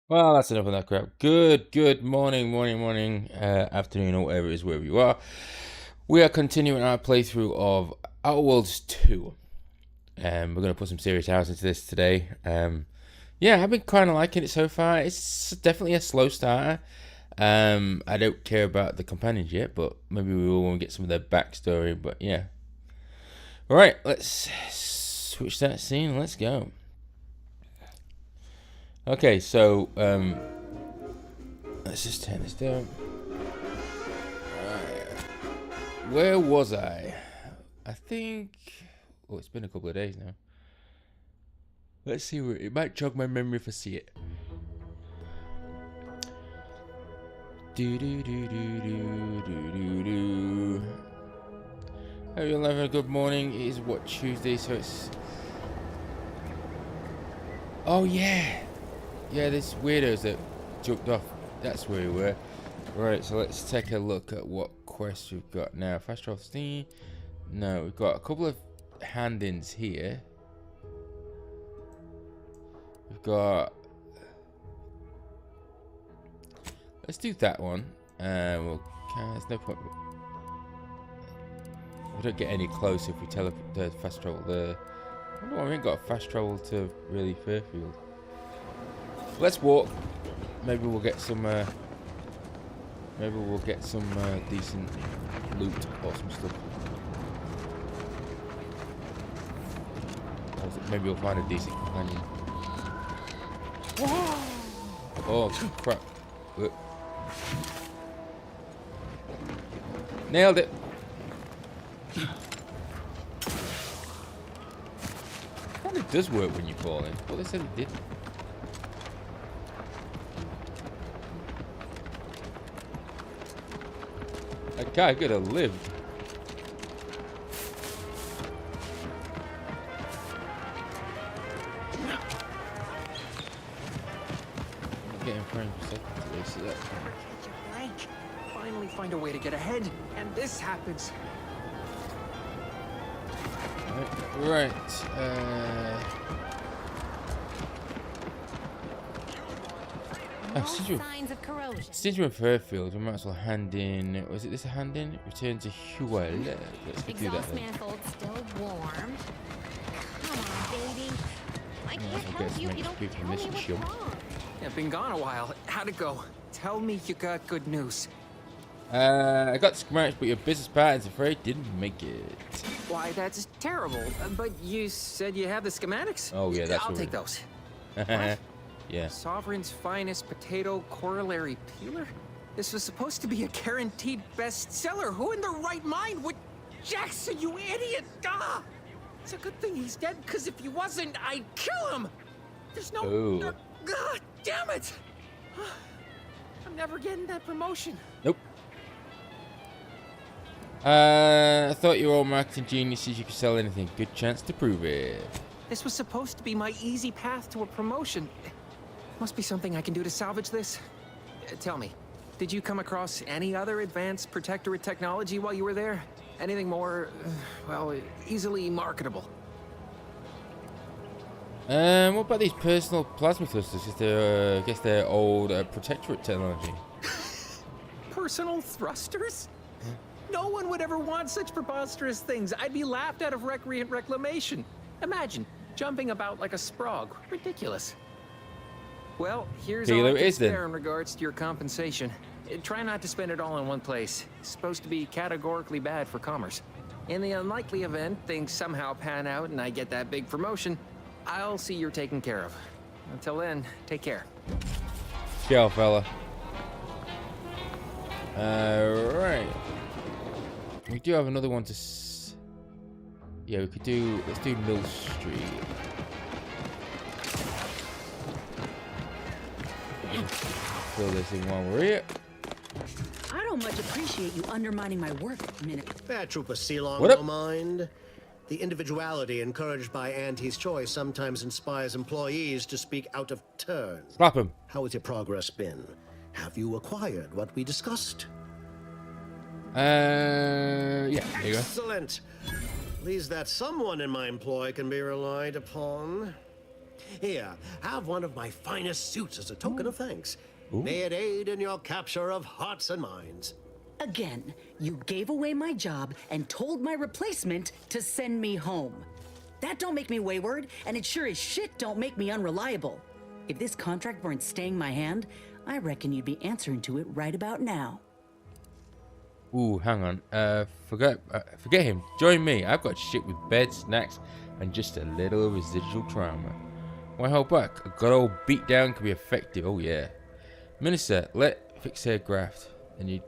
Well, that's enough of that crap. Good morning, afternoon, or whatever it is, wherever you are. We are continuing our playthrough of Outer Worlds 2. We're going to put some serious hours into this today. Yeah, I've been kind of liking it so far. It's definitely a slow starter. I don't care about the companions yet, but maybe we will when we get some of their backstory. But yeah. Alright, let's switch that scene. Let's go. Okay, so let's just turn this down. Where was I? I think. Oh, it's been a couple of days now. Let's see where it might jog my memory if I see it. Do do do do do do do do. Hope you're having a good morning. It is what, Tuesday, so it's. Oh yeah, yeah. There's weirdos that jumped off. That's where we were. Right, so let's take a look at what quests we've got now. Fast travel steam. No, we've got a couple of hand-ins here. We've got. Let's do that one. There's no point. We don't get any closer if we fast travel there. I wonder why we ain't got a fast travel to really Fairfield. Let's walk. Maybe we'll get some. Maybe we'll get some decent loot or some stuff. Maybe we'll find a decent companion. Oh crap! Look. Nailed it. Kind of does work when you fall in, but they said it didn't. That guy could have lived. Getting frames per second today, so that's fine. Catch a break. Finally find a way to get ahead, and this happens. Right. No signs of corrosion. Since we're in Fairfield, we might as well hand in. Was it this a hand in? Return to Huel. Let's go do that Exhaust then. manifold still warm. Come on, baby. I can't I'll help get you some if you don't XP from tell me this what's shield. wrong. Yeah, been gone a while. How'd it go? Tell me you got good news. I got schematics, but your business partner's afraid didn't make it. Why, that's terrible. But you said you have the schematics? Oh yeah, that's I'll what take those. Yeah. Sovereign's finest potato corollary peeler? This was supposed to be a guaranteed bestseller. Who in their right mind would... Jackson, you idiot! Ah! It's a good thing he's dead, because if he wasn't, I'd kill him! There's no... Ooh. God damn it! I'm never getting that promotion. Nope. I thought you were all marketing geniuses. You could sell anything. Good chance to prove it. This was supposed to be my easy path to a promotion. Must be something I can do to salvage this. Tell me, did you come across any other advanced protectorate technology while you were there? Anything more, well, easily marketable? What about these personal plasma thrusters? I guess they're old protectorate technology. Personal thrusters? No one would ever want such preposterous things. I'd be laughed out of recreant reclamation. Imagine, jumping about like a sprog. Ridiculous. Well, here's all I can spare in regards to your compensation. Try not to spend it all in one place. It's supposed to be categorically bad for commerce. In the unlikely event things somehow pan out and I get that big promotion, I'll see you're taken care of. Until then, take care. Ciao, fella. Right. We do have another one to. Yeah, we could do. Let's do Mill Street. Fill this in while we're here. I don't much appreciate you undermining my work at the minute. Bad Trooper Ceylon, What up? no mind. The individuality encouraged by Auntie's choice sometimes inspires employees to speak out of turn. Slap him. How has your progress been? Have you acquired what we discussed? Yeah, there you go. Excellent. At least that someone in my employ can be relied upon. Here, have one of my finest suits as a token of thanks. May it aid in your capture of hearts and minds. Again, you gave away my job and told my replacement to send me home. That don't make me wayward, and it sure as shit don't make me unreliable. If this contract weren't staying my hand, I reckon you'd be answering to it right about now. Ooh, hang on. Forget him. Join me. I've got shit with bed, snacks, and just a little residual trauma. Why hold back? A good old beatdown can be effective. Oh yeah. Minister, let fix hair graft. And you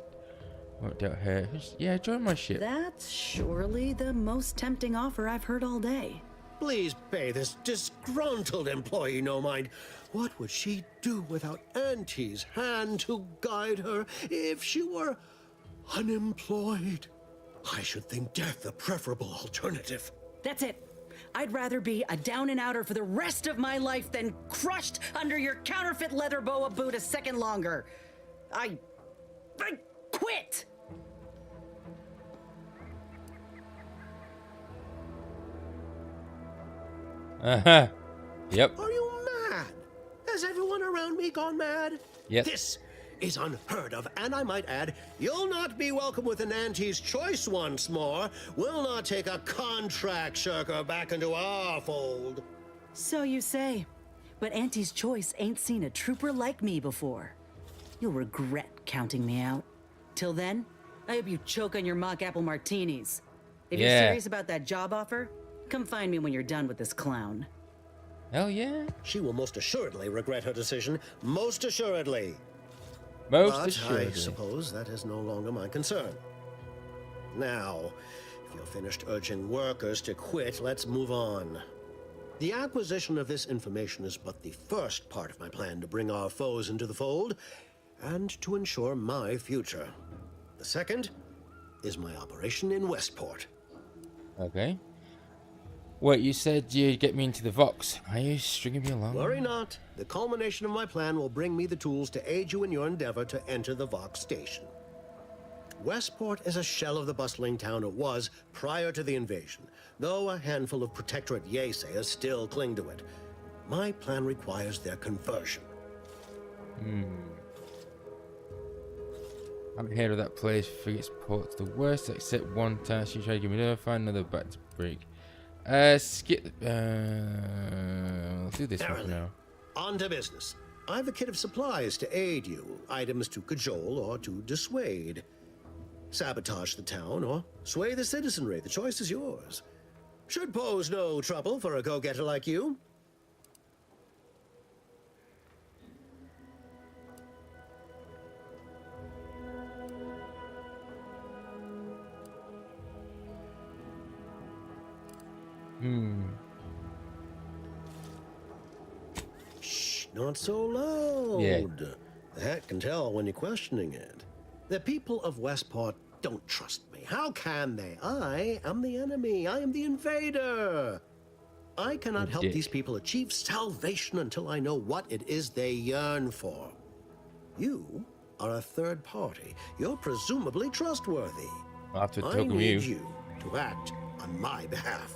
won't doubt hair. Yeah, join my shit. That's surely the most tempting offer I've heard all day. Please pay this disgruntled employee no mind. What would she do without Auntie's hand to guide her if she were unemployed? I should think death a preferable alternative. That's it. I'd rather be a down and outer for the rest of my life than crushed under your counterfeit leather boa boot a second longer. I quit! Uh-huh. Yep. Are you mad? Has everyone around me gone mad? Yep. This is unheard of, and I might add, you'll not be welcome with an Auntie's choice once more. We'll not take a contract shirker back into our fold. So you say. But Auntie's choice ain't seen a trooper like me before. You'll regret counting me out. Till then, I hope you choke on your mock apple martinis. If you're Yeah. serious about that job offer, come find me when you're done with this clown. Hell yeah. She will most assuredly regret her decision. Most assuredly. Most But I assuredly. suppose that is no longer my concern. Now, if you're finished urging workers to quit, let's move on. The acquisition of this information is but the first part of my plan to bring our foes into the fold and to ensure my future. The second is my operation in Westport. Okay. Wait, you said you'd get me into the Vox. Are you stringing me along? Worry not. The culmination of my plan will bring me the tools to aid you in your endeavor to enter the Vox station. Westport is a shell of the bustling town it was prior to the invasion, though a handful of Protectorate Yeasayers still cling to it. My plan requires their conversion. I'm here of that place. Frigate's port's the worst, except one task you try to give me another, find another back to break. Skip. I'll do this one for Verily. now. On to business. I've a kit of supplies to aid you, items to cajole or to dissuade. Sabotage the town or sway the citizenry. The choice is yours. Should pose no trouble for a go-getter like you. Shh, not so loud. Yeah. The hat can tell when you're questioning it. The people of Westport don't trust me. How can they? I am the enemy. I am the invader. I cannot help dick. these people achieve salvation until I know what it is they yearn for. You are a third party. You're presumably trustworthy. I'll have to I token need you. you to act on my behalf.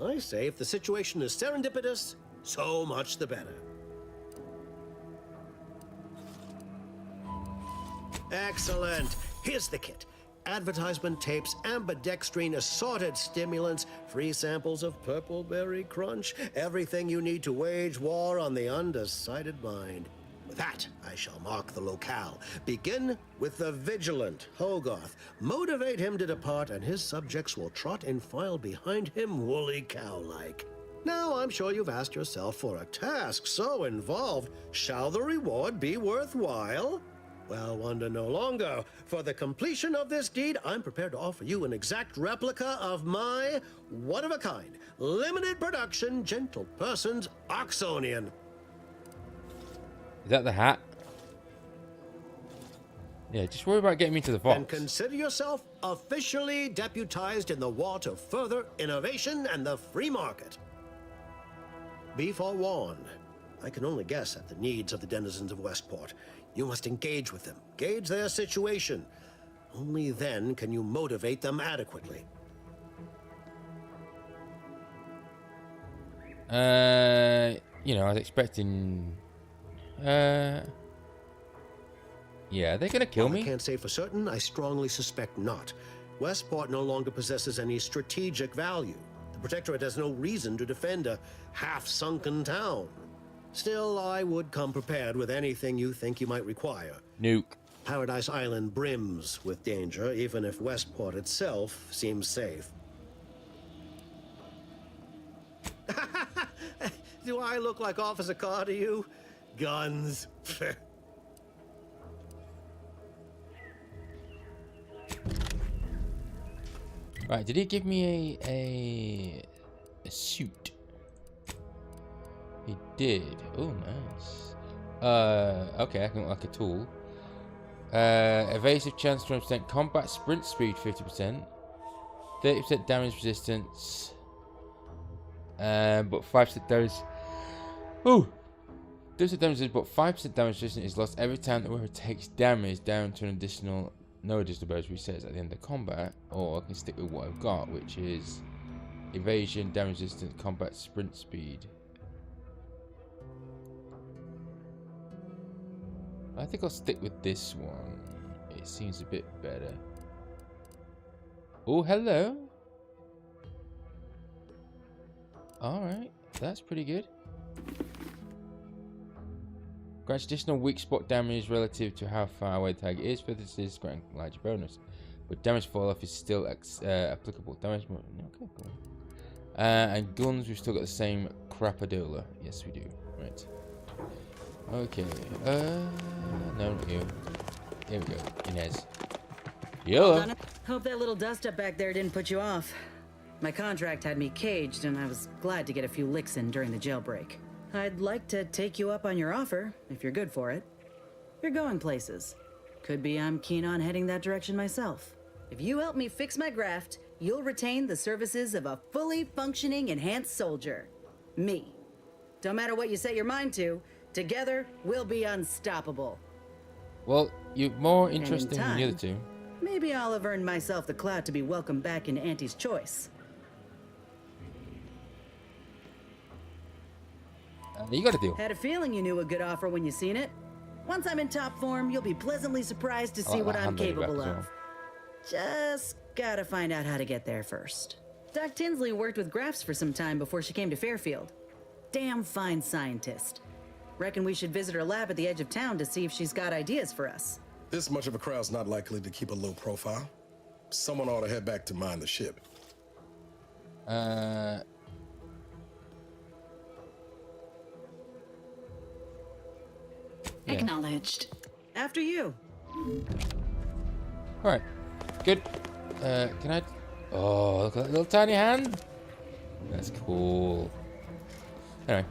I say if the situation is serendipitous, so much the better. Excellent. Here's the kit. Advertisement tapes, ambidextrine, assorted stimulants, free samples of Purple Berry Crunch, everything you need to wage war on the undecided mind. With that, I shall mark the locale. Begin with the vigilant Hogarth. Motivate him to depart, and his subjects will trot in file behind him woolly cow-like. Now, I'm sure you've asked yourself, for a task so involved, shall the reward be worthwhile? Well, wonder no longer. For the completion of this deed, I'm prepared to offer you an exact replica of my one-of-a-kind, limited production, Gentle Person's Oxonian. Is that the hat? Yeah, just worry about getting me to the And Vox. consider yourself officially deputized in the war to further innovation and the free market. Be forewarned. I can only guess at the needs of the denizens of Westport. You must engage with them, gauge their situation. Only then can you motivate them adequately. You know, I was expecting. Yeah, they're gonna kill While I me. can't say for certain, I strongly suspect not. Westport no longer possesses any strategic value. The Protectorate has no reason to defend a half-sunken town. Still, I would come prepared with anything you think you might require. Nuke. Paradise Island brims with danger, even if Westport itself seems safe. Do I look like Officer Carr to you? Guns. Right, did he give me a suit? He did. Oh, nice. Okay, I can like a tool. Evasive chance 20%, combat sprint speed 50%, 30% damage resistance, but 5% damage. Ooh, 30% damage, but 5% damage resistance is lost every time the wearer takes damage down to an additional. No additional bonus resets at the end of combat, or I can stick with what I've got, which is evasion, damage resistance, combat sprint speed. I think I'll stick with this one. It seems a bit better. Oh, hello. Alright, that's pretty good. Grants additional weak spot damage relative to how far away the target is. For this is granting larger bonus, but damage fall off is still applicable. Damage. Okay, cool. And guns, we've still got the same crapadola. Yes, we do. Right. Okay. No, not you. Here we go. Inez. Yellow. Hope that little dust up back there didn't put you off. My contract had me caged, and I was glad to get a few licks in during the jailbreak. I'd like to take you up on your offer, if you're good for it. You're going places. Could be I'm keen on heading that direction myself. If you help me fix my graft, you'll retain the services of a fully functioning enhanced soldier. Me. Don't matter what you set your mind to, together we'll be unstoppable. Well, you're more interesting than the other time, two. Maybe I'll have earned myself the clout to be welcomed back in Auntie's Choice. You got a deal. Had a feeling you knew a good offer when you seen it. Once I'm in top form, you'll be pleasantly surprised to see like what that I'm hamburger capable back as of. Just gotta find out how to get there first. Doc Tinsley worked with Grafts for some time before she came to Fairfield. Damn fine scientist. Reckon we should visit her lab at the edge of town to see if she's got ideas for us. This much of a crowd's not likely to keep a low profile. Someone ought to head back to mind the ship. Yeah. Acknowledged. After you. Alright. Good. Can I... Oh, look at that little tiny hand. That's cool. Anyway.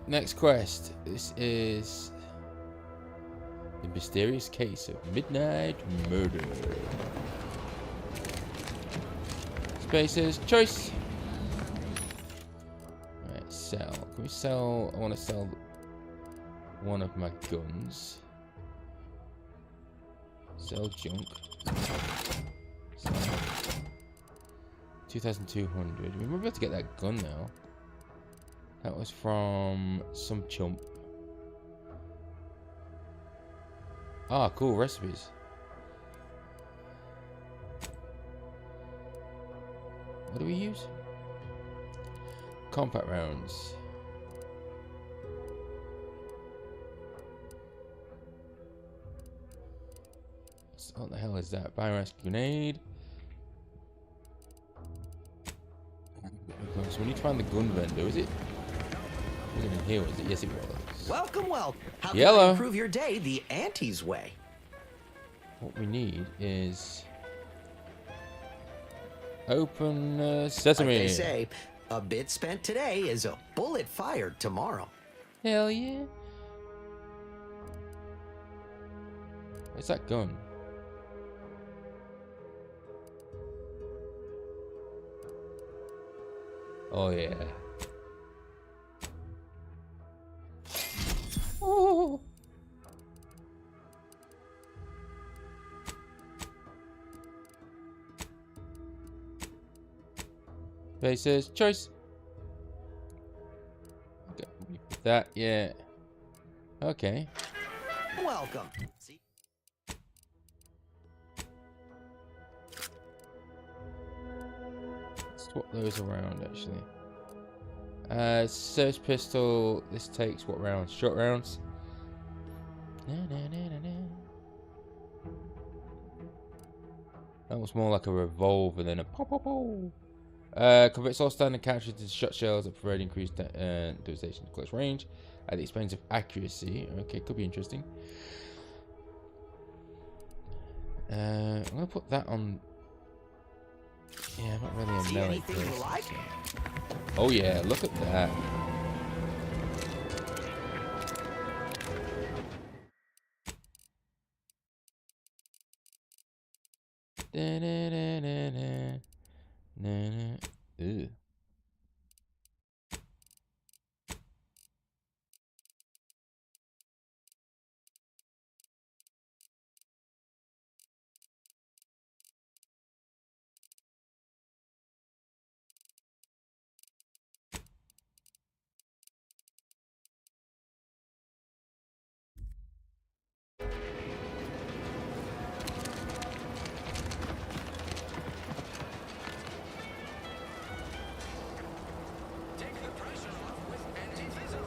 Next quest. This is... The mysterious case of midnight murder. Spaces. Choice. Alright, sell. Can we sell... I want to sell... one of my guns. Sell junk. Sell. 2,200. We might be able to get that gun now. That was from some chump. Ah, cool recipes. What do we use? Compact rounds. What the hell is that? Biomass grenade. So we need to find the gun vendor. Is it? Was it in here? Was it? Yes, it was. Welcome, well. How can Yellow. I improve your day the Auntie's way? What we need is open sesame. Like they say, a bit spent today is a bullet fired tomorrow. Hell yeah. Where's that gun? Oh yeah. Faces. Choice. Okay. That, yeah. Okay. Welcome. See? Swap those around, actually. Service pistol. This takes what rounds? Short rounds. That was more like a revolver than a pop pop pop. Converts all standard characters to shot shells that provide increased devastation to close range at the expense of accuracy. Okay, could be interesting. I'm gonna put that on. Yeah, not really a See melee anything you person, like? so. Oh yeah, look at that. Ew.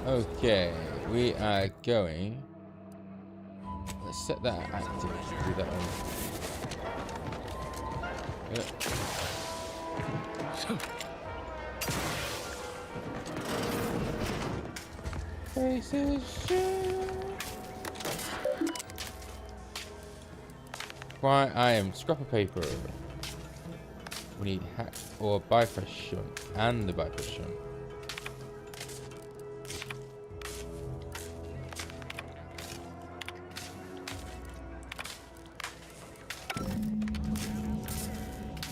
Okay, we are going. Let's set that active. Do that one. Faces. Why I am scrap of paper. We need hack or bifrost shunt and the bifrost shunt.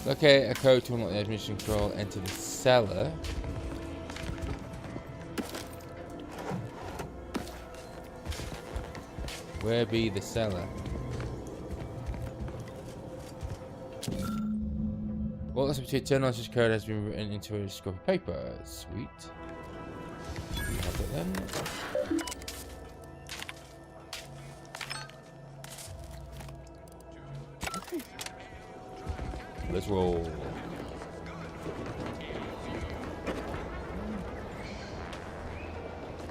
Okay, a code to unlock the admission control. Enter the cellar. Where be the cellar? Well, that's up to turn on this code has been written into a scrap of paper. Sweet. We have it then. Let's roll.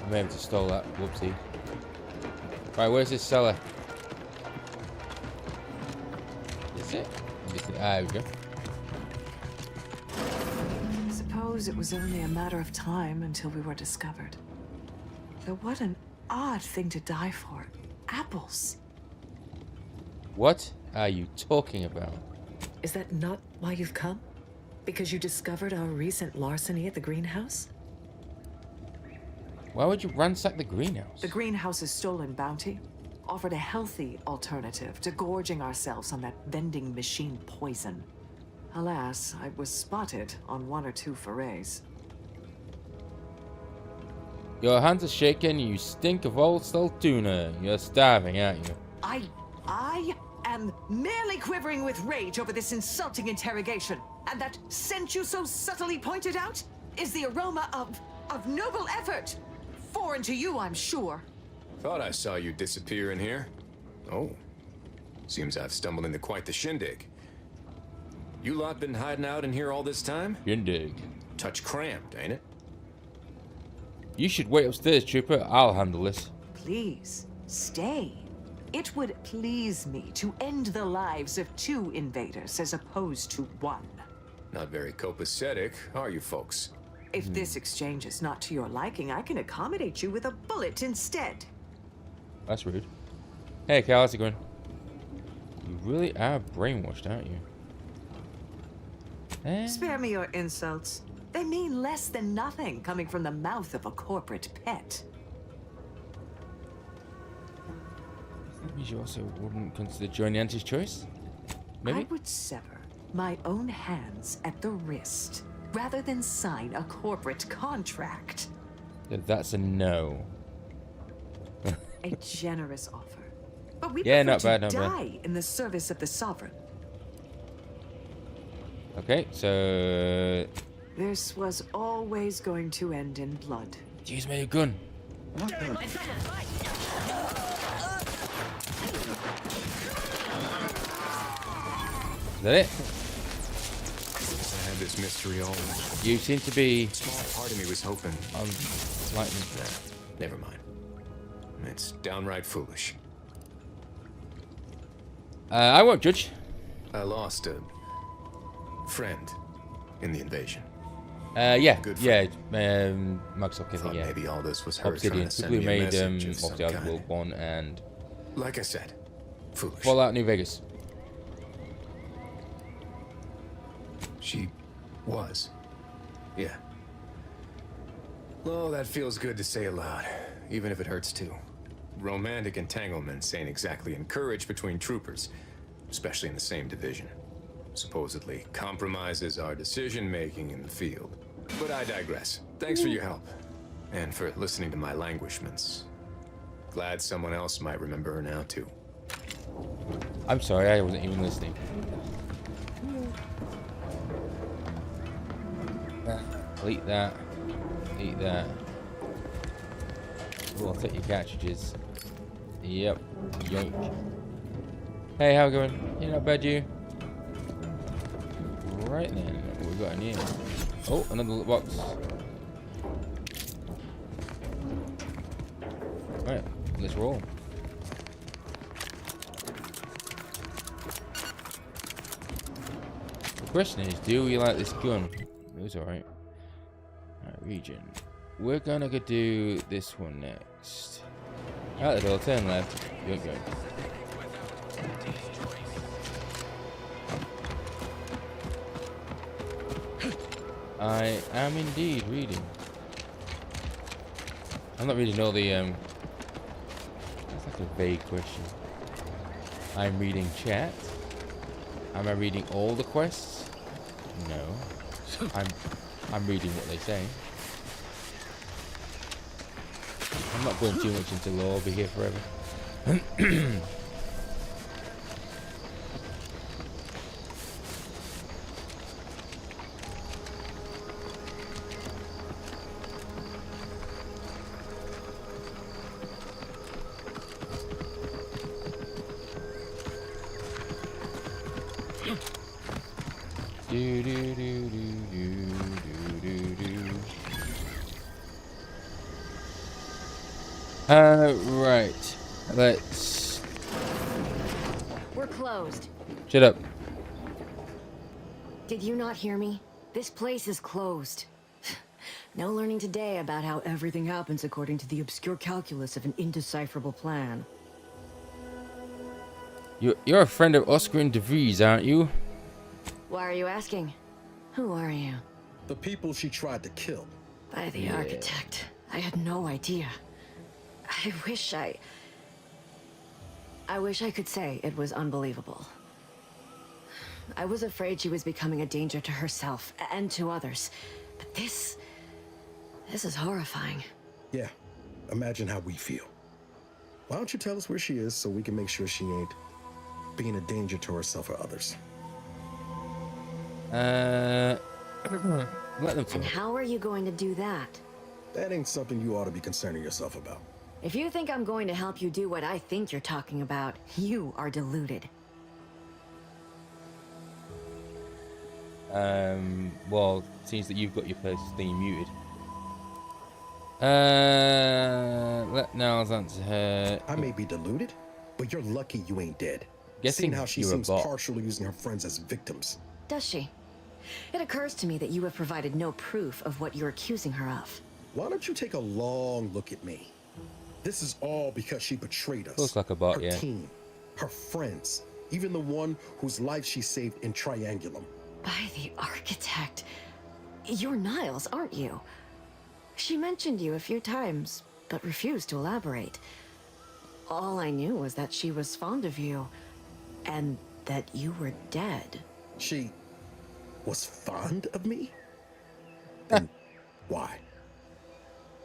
I may have just stole that. Whoopsie. Right, where's this cellar? Is it? Ah, there we go. Suppose it was only a matter of time until we were discovered. Though what an odd thing to die for. Apples. What are you talking about? Is that not why you've come? Because you discovered our recent larceny at the greenhouse? Why would you ransack the greenhouse? The greenhouse's stolen bounty offered a healthy alternative to gorging ourselves on that vending machine poison. Alas, I was spotted on 1 or 2 forays. Your hands are shaking, you stink of old salt tuna. You're starving, aren't you? I am merely quivering with rage over this insulting interrogation. And that scent you so subtly pointed out is the aroma of noble effort. Foreign to you, I'm sure. Thought I saw you disappear in here. Oh. Seems I've stumbled into quite the shindig. You lot been hiding out in here all this time? Shindig. Touch cramped, ain't it? You should wait upstairs, trooper. I'll handle this. Please, stay. It would please me to end the lives of 2 invaders as opposed to 1. Not very copacetic, are you folks? If this exchange is not to your liking, I can accommodate you with a bullet instead. That's rude. Hey, Cal, how's it going? You really are brainwashed, aren't you? Eh? Spare me your insults. They mean less than nothing coming from the mouth of a corporate pet. That means you also wouldn't consider joining Auntie's choice? Maybe? I would sever my own hands at the wrist rather than sign a corporate contract. Yeah, that's a no. A generous offer. But we Yeah, prefer not bad, to not bad. die in the service of the sovereign. Okay, so This was always going to end in blood. Use my new gun. Is that it? I had this mystery all along. You seem to be Small part of me was hoping. on lightning. Never mind. It's downright foolish. I won't judge. I lost a friend in the invasion. Yeah, Good yeah. Microsoft, I Thought think, yeah. maybe all this was her Obsidian, trying to people send who me a made message of some obviously Outer kind. World 1 and Like I said, foolish. Fallout New Vegas. She was. Yeah. Oh, that feels good to say aloud, even if it hurts too. Romantic entanglements ain't exactly encouraged between troopers, especially in the same division. Supposedly compromises our decision-making in the field. But I digress. Thanks for your help. And for listening to my languishments. Glad someone else might remember her now, too. I'm sorry, I wasn't even listening. Delete that. Delete that. Oh, I'll take your cartridges. Yep. Yoink. Hey, how we going? You not bad, you? Right then, what we got in here? Oh, another little box. Right, let's roll. The question is, do we like this gun? It was alright. Alright, region. We're gonna go do this one next. Out the door, turn left. Yoink, yoink. I am indeed reading. I'm not reading all the that's like a vague question. I'm reading chat. Am I reading all the quests? No. I'm reading what they say. I'm not going too much into lore, I'll be here forever. Do, do, do, do, do, do, do. Right. Let's... We're closed. Shut up. Did you not hear me? This place is closed. No learning today about how everything happens according to the obscure calculus of an indecipherable plan. You're a friend of Oscar and DeVries, aren't you? Why are you asking? Who are you? The people she tried to kill. By the architect. I had no idea. I wish I could say it was unbelievable. I was afraid she was becoming a danger to herself and to others. But this is horrifying. Yeah, imagine how we feel. Why don't you tell us where she is so we can make sure she ain't being a danger to herself or others? Let them And talk. how are you going to do that? That ain't something you ought to be concerning yourself about. If you think I'm going to help you do what I think you're talking about, you are deluded. Well, it seems that you've got your first thing muted. Let Niles answer her. I may be deluded, but you're lucky you ain't dead. Guessing Seeing how she you're a seems bot. partial to using her friends as victims. Does she? It occurs to me that you have provided no proof of what you're accusing her of. Why don't you take a long look at me? This is all because she betrayed us. Looks like a bot, her yeah. team, her friends, even the one whose life she saved in Triangulum. By the architect. You're Niles, aren't you? She mentioned you a few times, but refused to elaborate. All I knew was that she was fond of you, and that you were dead. She was fond of me? Then why?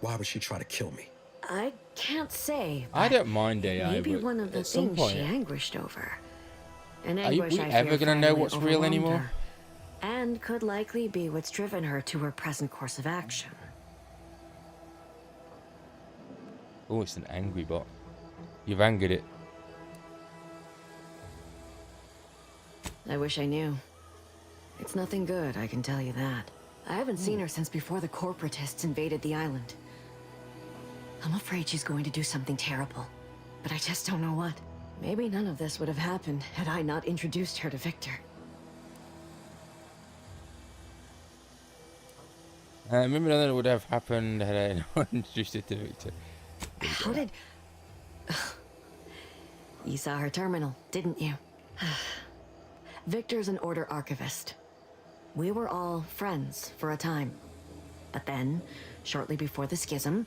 Why would she try to kill me? I can't say. I but don't mind AI, maybe but one of the at some things point, she anguished over. An are we anguish I ever fear gonna know finally what's real overwhelmed anymore? her. and could likely be what's driven her to her present course of action. Oh, it's an angry bot. You've angered it. I wish I knew. It's nothing good, I can tell you that. I haven't seen her since before the corporatists invaded the island. I'm afraid she's going to do something terrible, but I just don't know what. Maybe none of this would have happened had I not introduced her to Victor. Maybe none of it would have happened had I not introduced it to Victor. How did... You saw her terminal, didn't you? Victor's an Order archivist. We were all friends for a time. But then, shortly before the schism,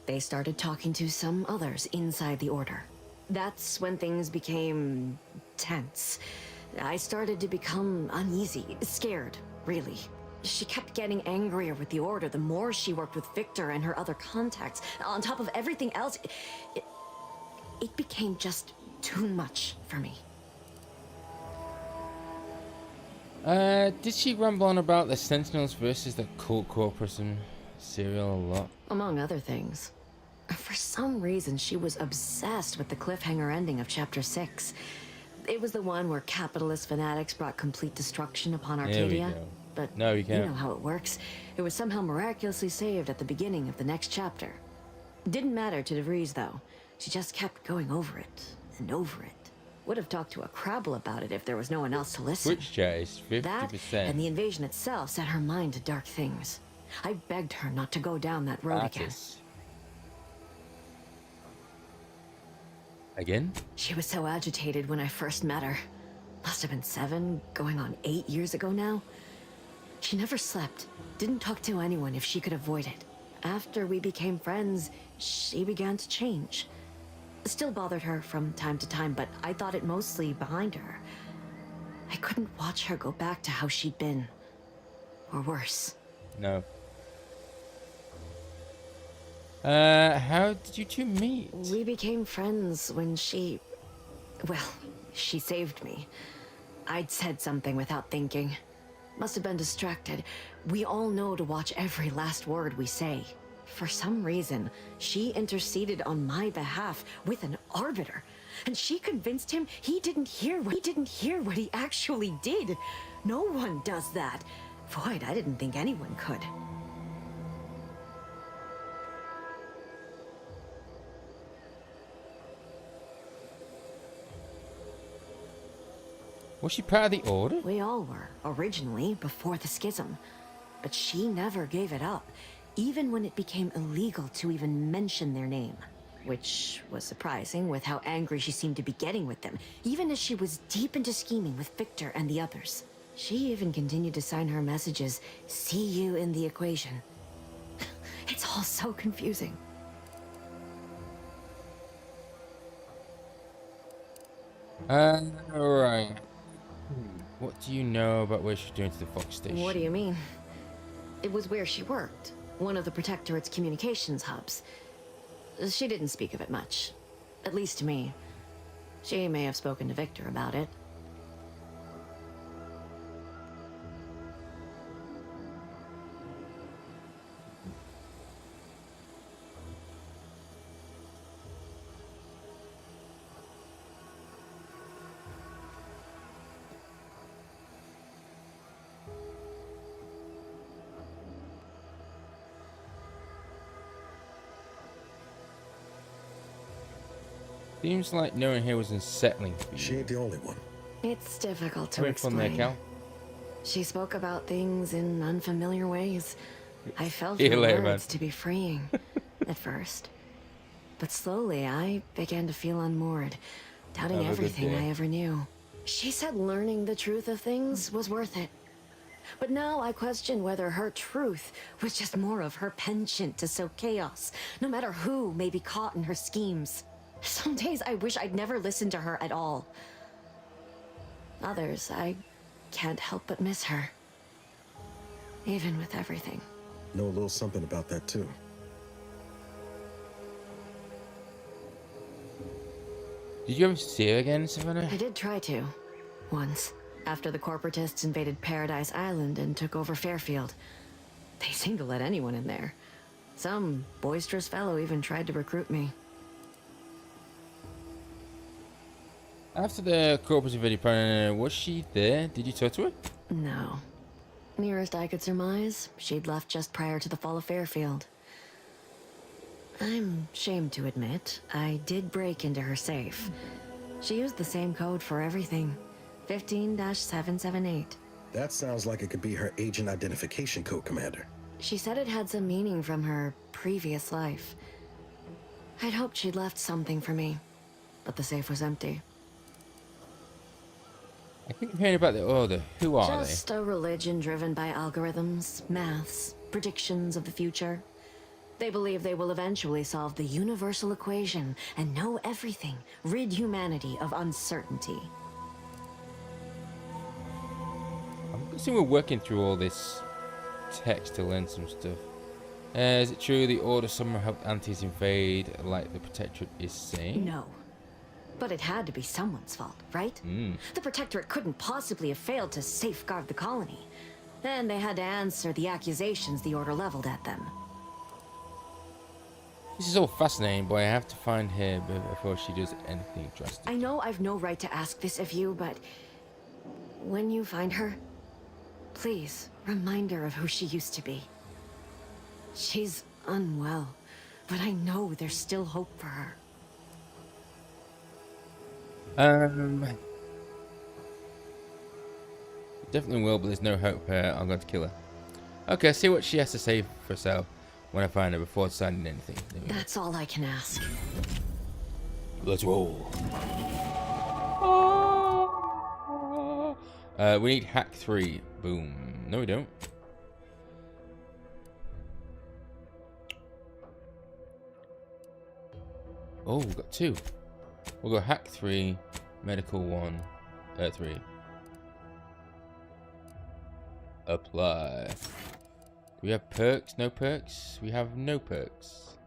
they started talking to some others inside the Order. That's when things became tense. I started to become uneasy, scared, really. She kept getting angrier with the Order the more she worked with Victor and her other contacts. On top of everything else, it became just too much for me. Did she ramble on about the Sentinels versus the cult corporation serial a lot? Among other things. For some reason, she was obsessed with the cliffhanger ending of Chapter 6. It was the one where capitalist fanatics brought complete destruction upon Arcadia. go. But No, you can't. you know how it works. It was somehow miraculously saved at the beginning of the next chapter. Didn't matter to DeVries, though. She just kept going over it and over it. Would have talked to a Crabble about it if there was no one else to listen. Twitch chat is 50%. That and the invasion itself set her mind to dark things. I begged her not to go down that road again. Artist. Again? She was so agitated when I first met her. Must have been 7, going on 8 years ago now. She never slept, didn't talk to anyone if she could avoid it. After we became friends, she began to change. Still bothered her from time to time, but I thought it mostly behind her. I couldn't watch her go back to how she'd been. Or worse. No. How did you two meet? We became friends when she... Well, she saved me. I'd said something without thinking. Must have been distracted. We all know to watch every last word we say. For some reason, she interceded on my behalf with an arbiter. And she convinced him he didn't hear what he actually did. No one does that. Void, I didn't think anyone could. Was she part of the Order? We all were, originally, before the schism. But she never gave it up, even when it became illegal to even mention their name. Which was surprising with how angry she seemed to be getting with them, even as she was deep into scheming with Victor and the others. She even continued to sign her messages, "See you in the equation." It's all so confusing. Alright. What do you know about where she's doing to the Fox station? What do you mean? It was where she worked, one of the Protectorate's communications hubs. She didn't speak of it much, at least to me. She may have spoken to Victor about it. Seems like no one here was unsettling for you. She ain't the only one. It's difficult to Coming from there, explain. Cal. She spoke about things in unfamiliar ways. I felt See you her later, words man. to be freeing at first. But slowly, I began to feel unmoored, doubting Have a good everything day. I ever knew. She said learning the truth of things was worth it. But now I question whether her truth was just more of her penchant to sow chaos, no matter who may be caught in her schemes. Some days I wish I'd never listened to her at all. Others, I can't help but miss her. Even with everything. Know a little something about that, too. Did you ever see her again, Savannah? I did try to. Once. after the corporatists invaded Paradise Island and took over Fairfield. They seemed to let anyone in there. Some boisterous fellow even tried to recruit me. After the corpus invaded Paradise, was she there? Did you talk to her? No. Nearest I could surmise, she'd left just prior to the fall of Fairfield. I'm ashamed to admit, I did break into her safe. She used the same code for everything. 15-778. That sounds like it could be her agent identification code, Commander. She said it had some meaning from her previous life. I'd hoped she'd left something for me, but the safe was empty. I keep hearing about the Order. Who are Just a religion driven by algorithms, maths, predictions of the future. They believe they will eventually solve the universal equation and know everything, rid humanity of uncertainty. I'm guessing we're working through all this text to learn some stuff. Is it true the Order somehow helped Antis invade, like the Protectorate is saying? No. But it had to be someone's fault, right? The Protectorate couldn't possibly have failed to safeguard the colony. Then they had to answer the accusations the Order leveled at them. This is all fascinating, but I have to find her before she does anything drastic. I know I've no right to ask this of you, but when you find her, please remind her of who she used to be. She's unwell, but I know there's still hope for her. Definitely will, but there's no hope. I'm going to kill her. Okay, see what she has to say for herself when I find her before deciding anything. That's all I can ask. Let's roll. We need hack 3. Boom. No, we don't. Oh, we've got 2. We'll go hack 3, medical 1, 3. Apply. Do we have perks? No perks? We have no perks.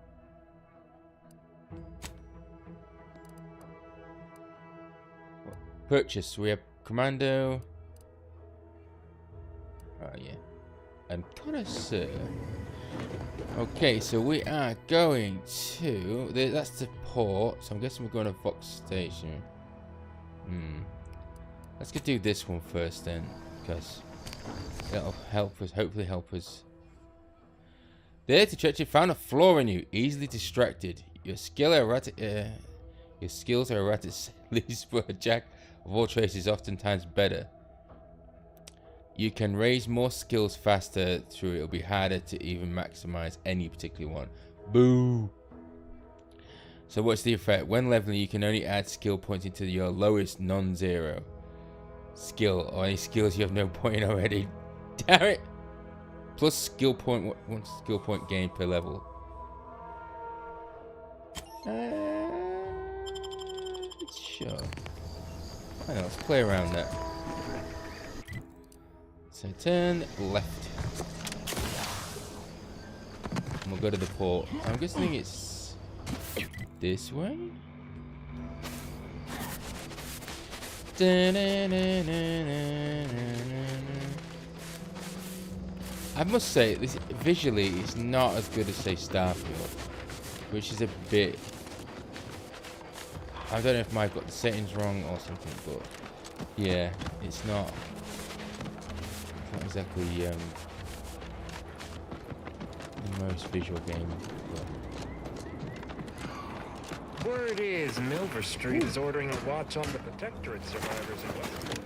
Purchase. We have commando. Oh yeah. And connoisseur. Okay, so we are going to... That's the port, so I'm guessing we're going to Vox Station. Let's go do this one first then, because that'll help us, hopefully help us. There, Detective found a flaw in you, easily distracted. Your skills are erratic, least for a jack of all trades is oftentimes better. You can raise more skills faster through it'll be harder to even maximize any particular one. Boo! So what's the effect? When leveling, you can only add skill points into your lowest non-zero skill or any skills you have no point in already. Damn it! Plus skill point, one skill point gained per level. Sure. I know, let's play around that. So turn left. And we'll go to the port. I'm guessing it's this way. I must say, this visually is not as good as say Starfield, which is a bit. I don't know if Mike got the settings wrong or something, but yeah, it's not exactly the most visual game. Word is Milver Street is ordering a watch on the Protectorate survivors in Westwood.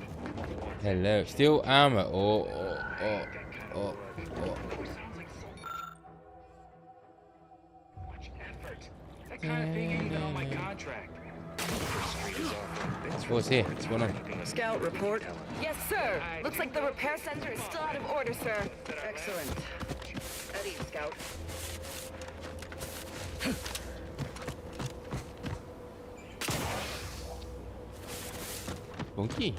Hello, steel armor or. Much effort. That kind of thing ain't even on my contract. What's here? What's going on? Scout report. Yes, sir. Looks like the repair center is still out of order, sir. Excellent. At ease, Scout. Bunky.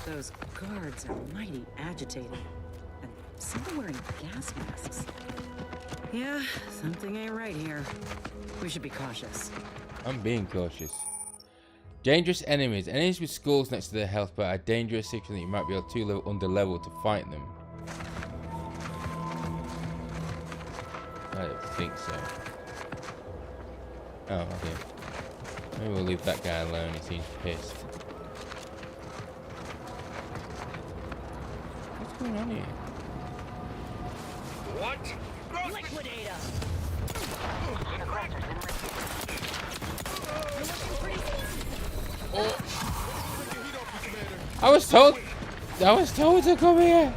Those guards are mighty agitated. And some are wearing gas masks. Yeah, something ain't right here. We should be cautious. I'm being cautious. Dangerous enemies. Enemies with skulls next to their health bar are dangerous, signaling you might be able to under level to fight them. I don't think so. Oh, okay. Maybe we'll leave that guy alone. He seems pissed. What's going on here? What? Liquidator! I was told to come here.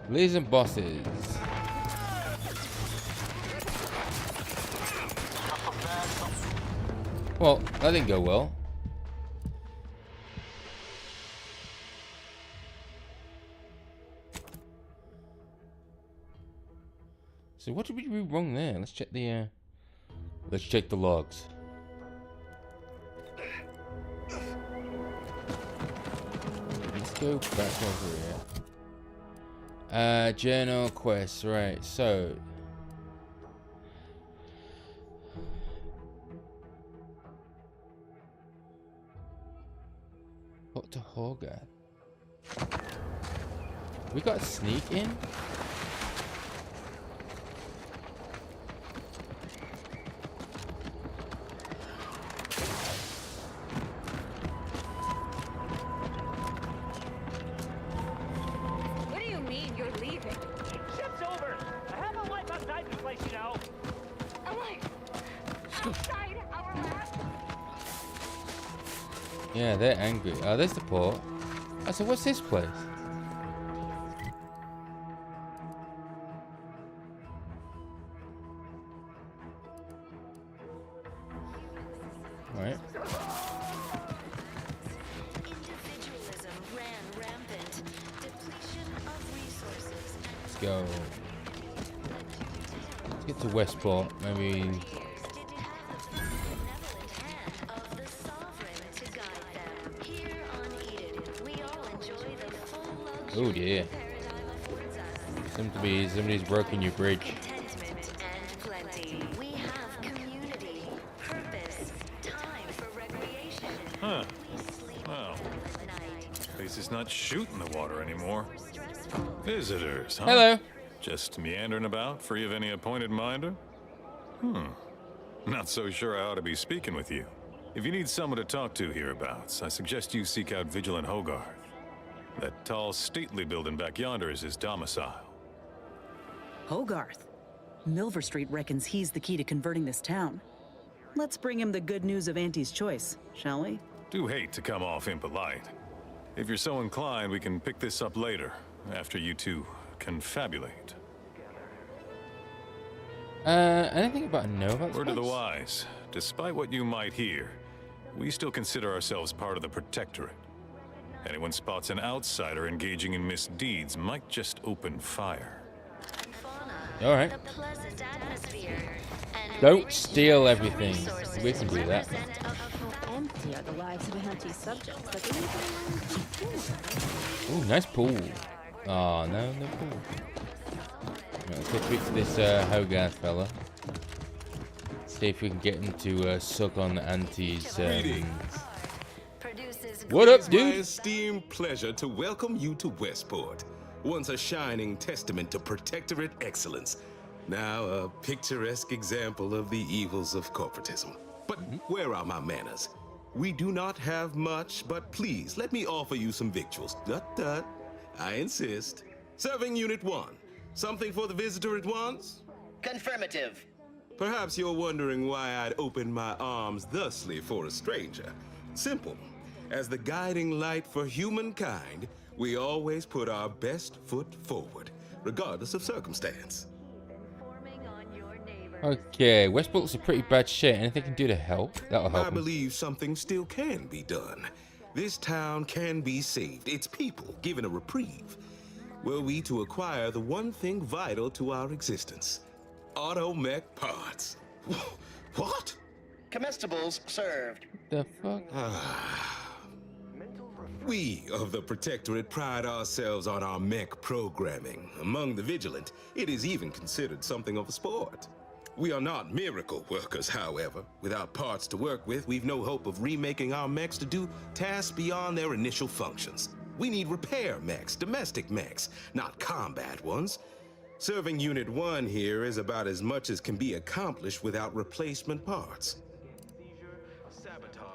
Leaders and bosses. Well, that didn't go well. So what did we do wrong there? Let's check the logs. Let's go back over here. Journal quests, right, so Dr. Hogarth. We got a sneak in? What do you mean you're leaving? Ship's over. I have a life outside this place, you know. A life outside our lab. Yeah, they're angry. Oh, there's the port. Oh, so what's this place? Alright. Individualism ran rampant. Depletion of resources. Let's go. Let's get to Westport. Maybe. Did you have the benevolent hand of the sovereign to guide them? Here on Eden, we all enjoy the full luxury Oh dear. the paradigm affords us. Seems to be somebody's broken your bridge. Contentment and plenty. We have community, purpose, time for recreation. Huh. We sleep Well, at night. place is not shooting the water anymore. Stressful. Visitors, huh? Hello. Just meandering about, free of any appointed minder? Not so sure I ought to be speaking with you. If you need someone to talk to hereabouts, I suggest you seek out Vigilant Hogarth. That tall, stately building back yonder is his domicile. Hogarth. Milver Street reckons he's the key to converting this town. Let's bring him the good news of Auntie's choice, shall we? Do hate to come off impolite. If you're so inclined, we can pick this up later, after you two confabulate. Anything about Nova? Word of the wise. Despite what you might hear, we still consider ourselves part of the Protectorate. Anyone spots an outsider engaging in misdeeds might just open fire. All right. The pleasant atmosphere. And Don't steal everything. We can do that. How empty are the lives of Auntie's subjects that they leave Ooh, nice pool. Oh, no pool. Right, let's go speak to this Hogarth fella. See if we can get him to suck on Auntie's. What up, It's dude? my esteemed pleasure to welcome you to Westport, once a shining testament to Protectorate excellence. Now a picturesque example of the evils of corporatism. But where are my manners? We do not have much, but please let me offer you some victuals. Dut. I insist. Serving Unit 1. Something for the visitor at once? Confirmative. Perhaps you're wondering why I'd open my arms thusly for a stranger. Simple. As the guiding light for humankind, we always put our best foot forward, regardless of circumstance. Okay, Westport's a pretty bad shit. Anything I can do to help? That'll help I him. believe something still can be done. This town can be saved, its people given a reprieve. Were we to acquire the one thing vital to our existence, automech parts. What? Comestibles served. The fuck? We of the Protectorate pride ourselves on our mech programming. Among the vigilant, it is even considered something of a sport. We are not miracle workers, however. Without parts to work with, we've no hope of remaking our mechs to do tasks beyond their initial functions. We need repair mechs, domestic mechs, not combat ones. Serving Unit 1 here is about as much as can be accomplished without replacement parts.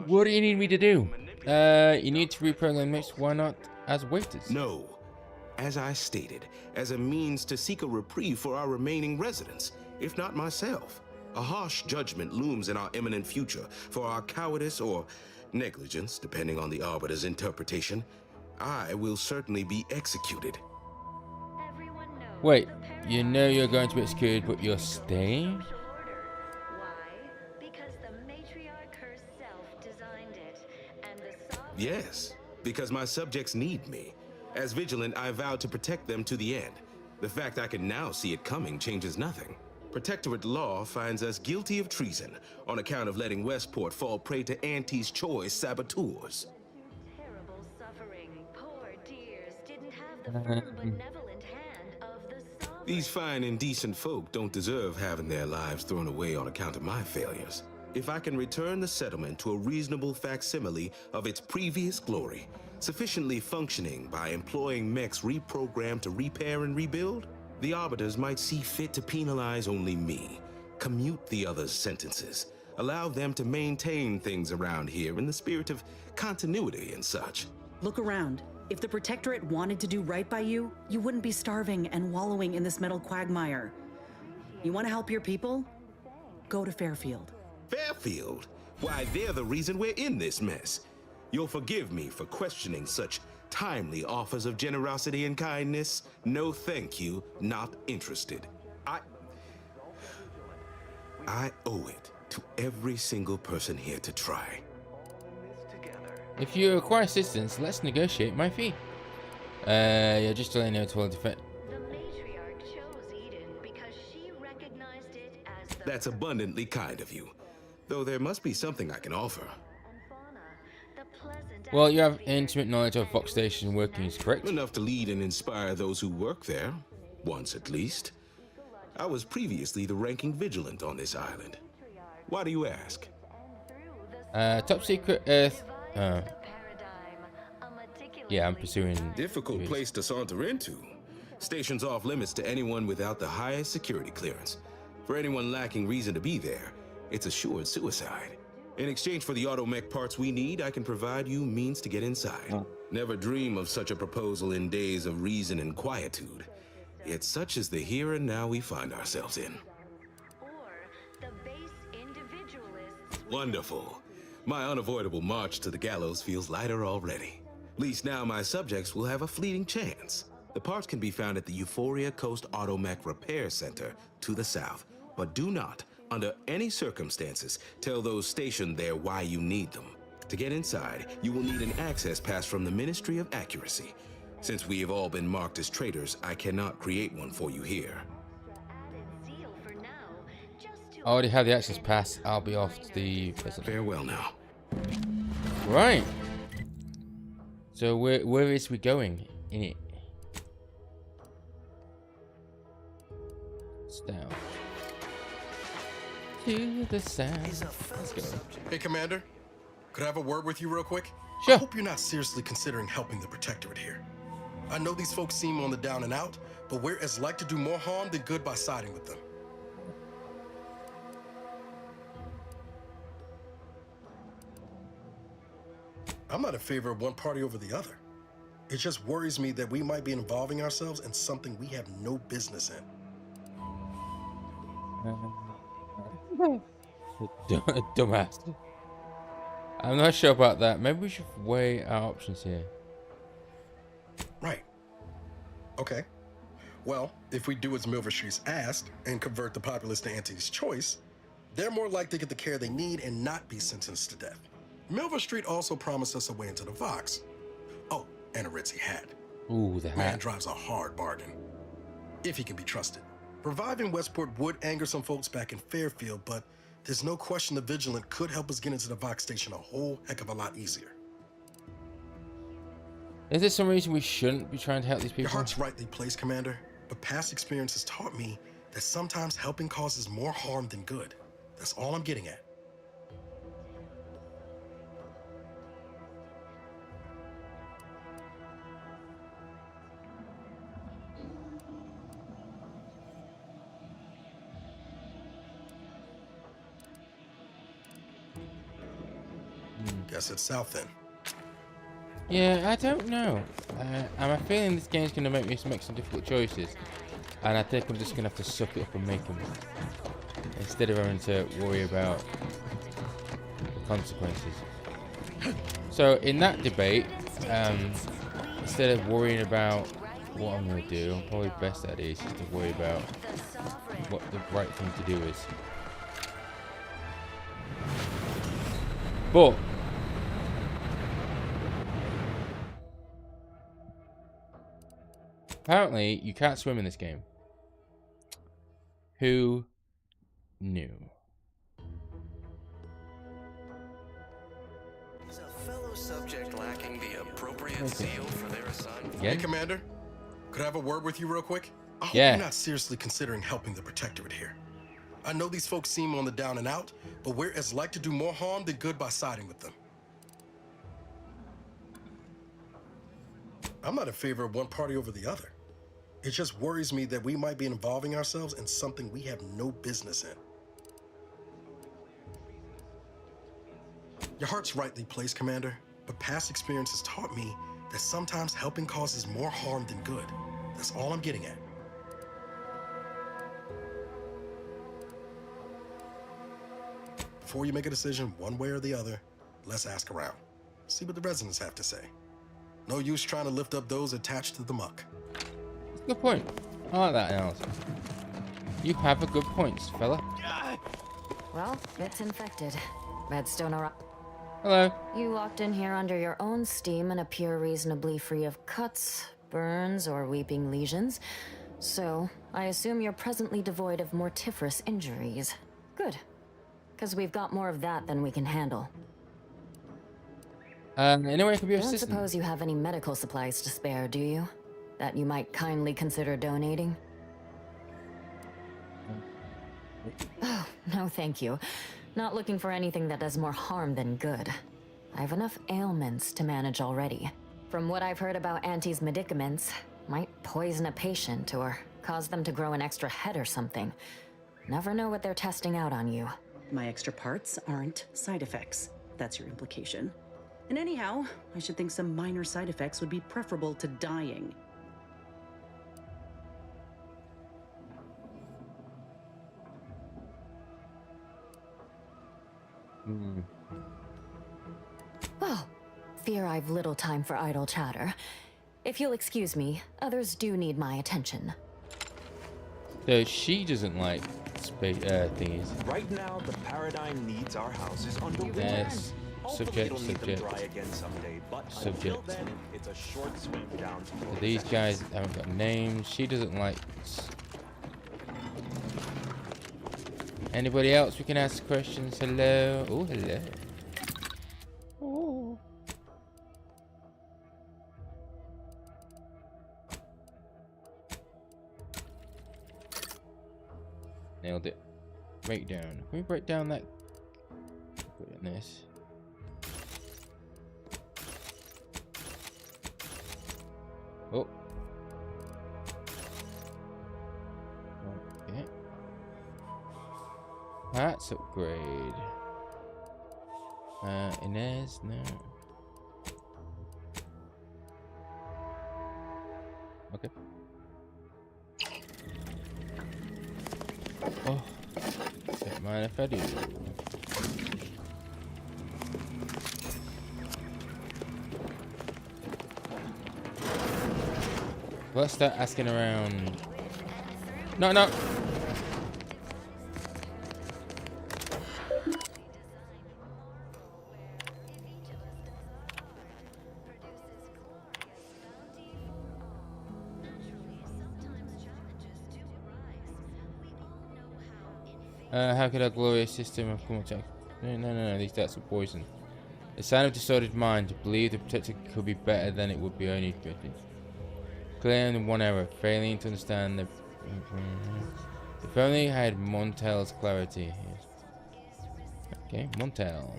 What do you need me to do? You need to reprogram mechs. Why not as waiters? No. As I stated, as a means to seek a reprieve for our remaining residents, if not myself. A harsh judgment looms in our imminent future for our cowardice or negligence, depending on the Arbiter's interpretation. I will certainly be executed. Wait, you know you're going to be executed, but you're staying? Yes, because my subjects need me. As Vigilant, I vowed to protect them to the end. The fact I can now see it coming changes nothing. Protectorate law finds us guilty of treason on account of letting Westport fall prey to Auntie's choice saboteurs. Terrible suffering. Poor dears didn't have the firm benevolent hand of the sovereign. These fine and decent folk don't deserve having their lives thrown away on account of my failures. If I can return the settlement to a reasonable facsimile of its previous glory, sufficiently functioning by employing mechs reprogrammed to repair and rebuild, the Arbiters might see fit to penalize only me, commute the others' sentences, allow them to maintain things around here in the spirit of continuity and such. Look around. If the Protectorate wanted to do right by you, you wouldn't be starving and wallowing in this metal quagmire. You want to help your people? Go to Fairfield. Fairfield? Why, they're the reason we're in this mess. You'll forgive me for questioning such timely offers of generosity and kindness. No thank you, not interested. I owe it to every single person here to try. If you require assistance, let's negotiate my fee. Yeah, just to let you know, to defend. The matriarch chose Eden because she recognized it as the That's abundantly kind of you. Though there must be something I can offer. Well, you have intimate knowledge of Vox Station workings, correct? Enough to lead and inspire those who work there. Once at least. I was previously the ranking Vigilant on this island. Why do you ask? Top secret Earth. Yeah, I'm pursuing. Difficult place to saunter into. Station's off limits to anyone without the highest security clearance. For anyone lacking reason to be there, it's assured suicide. In exchange for the automech parts we need, I can provide you means to get inside. Never dream of such a proposal in days of reason and quietude. Yet such is the here and now we find ourselves in. Wonderful. My unavoidable march to the gallows feels lighter already. At least now my subjects will have a fleeting chance. The parts can be found at the Euphoria Coast Automech Repair Center to the south, but do not, under any circumstances, tell those stationed there why you need them. To get inside, you will need an access pass from the Ministry of Accuracy. Since we have all been marked as traitors, I cannot create one for you here. I already have the access pass. I'll be off to the farewell now. Right. So where is we going in it? It's down. To the south. Let's go. Hey, Commander. Could I have a word with you real quick? Sure. I hope you're not seriously considering helping the Protectorate here. I know these folks seem on the down and out, but we're as like to do more harm than good by siding with them. I'm not in favor of one party over the other. It just worries me that we might be involving ourselves in something we have no business in. Dumbass. I'm not sure about that. Maybe we should weigh our options here. Right. Okay. Well, if we do as Milver Street's asked and convert the populace to Auntie's choice, they're more likely to get the care they need and not be sentenced to death. Milver Street also promised us a way into the Vox. Oh, and a ritzy hat. Ooh, the hat. Man drives a hard bargain. If he can be trusted. Reviving Westport would anger some folks back in Fairfield, but there's no question the Vigilant could help us get into the Vox Station a whole heck of a lot easier. Is there some reason we shouldn't be trying to help these people? Your heart's rightly placed, Commander, but past experience has taught me that sometimes helping causes more harm than good. That's all I'm getting at. Guess it's south then. Yeah, I don't know. I'm a feeling this game's going to make me make some difficult choices. And I think I'm just going to have to suck it up and make them. Instead of having to worry about the consequences. So, in that debate, instead of worrying about what I'm going to do, I'm probably best at is just to worry about what the right thing to do is. But apparently, you can't swim in this game. Who knew? Is a fellow subject lacking the appropriate zeal for their assignment? Hey, Commander. Could I have a word with you real quick? I hope Yeah. you're not seriously considering helping the Protectorate here. I know these folks seem on the down and out, but we're as like to do more harm than good by siding with them. I'm not in favor of one party over the other. It just worries me that we might be involving ourselves in something we have no business in. Your heart's rightly placed, Commander, but past experience has taught me that sometimes helping causes more harm than good. That's all I'm getting at. Before you make a decision one way or the other, let's ask around. See what the residents have to say. No use trying to lift up those attached to the muck. Good point. I like that analysis. You have a good point, fella. Well, it's infected. Redstone around. Hello. You walked in here under your own steam and appear reasonably free of cuts, burns, or weeping lesions. So, I assume you're presently devoid of mortiferous injuries. Good. Because we've got more of that than we can handle. Anyway, I could be of Don't assistance. suppose you have any medical supplies to spare, do you? That you might kindly consider donating? Oh, no thank you. Not looking for anything that does more harm than good. I have enough ailments to manage already. From what I've heard about Auntie's medicaments, might poison a patient or cause them to grow an extra head or something. Never know what they're testing out on you. My extra parts aren't side effects. That's your implication. And anyhow, I should think some minor side effects would be preferable to dying. Well, fear I've little time for idle chatter. If you'll excuse me, others do need my attention. So she doesn't like space thingies. Right now, the paradigm needs our houses underwater. Yes. Hopefully Subject, it'll need them subject. dry again someday, but until Subject. then, it's a short swim down to So these guys haven't got names. She doesn't like. Anybody else we can ask questions? Hello. Oh, hello. Oh. Nailed it. Breakdown. Can we break down that? Put it in this. Oh. Okay. That's upgrade. Inez, no. Okay. Oh. Don't mind if I do. Let's start asking around. No, no. How could our glorious system of contact? No, these that's a poison. A sign of disordered mind. To believe the protector could be better than it would be only good. Clear in one error, failing to understand the If only I had Montel's clarity. Okay, Montel.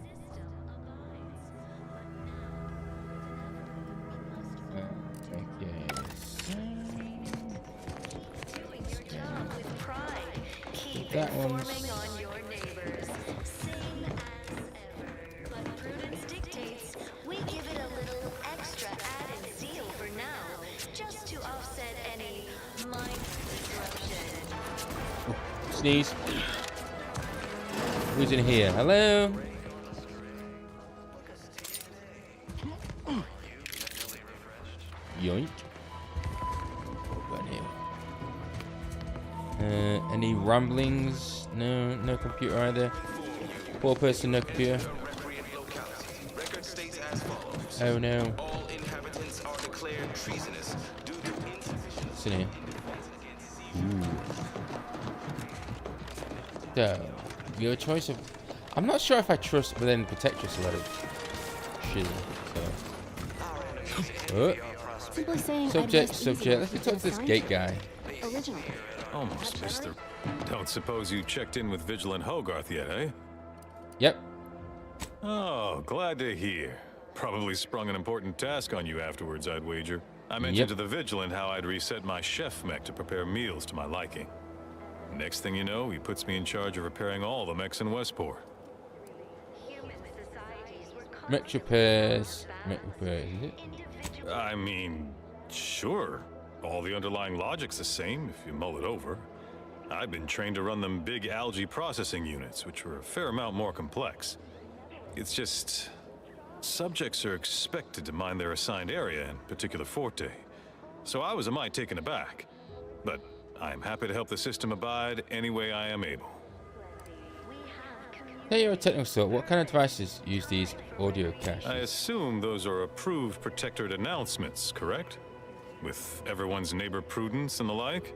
That one's On your neighbors, same as ever. But prudence dictates we give it a little extra added zeal for now, just to offset any mind disruption. sneeze. Who's in here? Hello? Yoink. What here? Any rumblings? No, no computer either. Poor person, no computer. Oh no. All inhabitants are declared treasonous due to insufficient. What's in here? Ooh. So, you have a choice of. I'm not sure if I trust within Protectress a lot of shit. So. Simply saying Subject. Let's talk to this gate guy. Original. Almost missed the... Don't suppose you checked in with Vigilant Hogarth yet, eh? Yep. Oh, glad to hear. Probably sprung an important task on you afterwards, I'd wager. I mentioned to the Vigilant how I'd reset my chef mech to prepare meals to my liking. Next thing you know, he puts me in charge of repairing all the mechs in Westport. Mech repairs, is it? I mean, sure. All the underlying logic's the same if you mull it over. I've been trained to run them big algae processing units, which are a fair amount more complex. It's just... subjects are expected to mind their assigned area and particular forte. So I was a mite taken aback. But I'm happy to help the system abide any way I am able. Hey, you're a technical sort. What kind of devices use these audio caches? I assume those are approved Protectorate announcements, correct? With everyone's neighbor prudence and the like?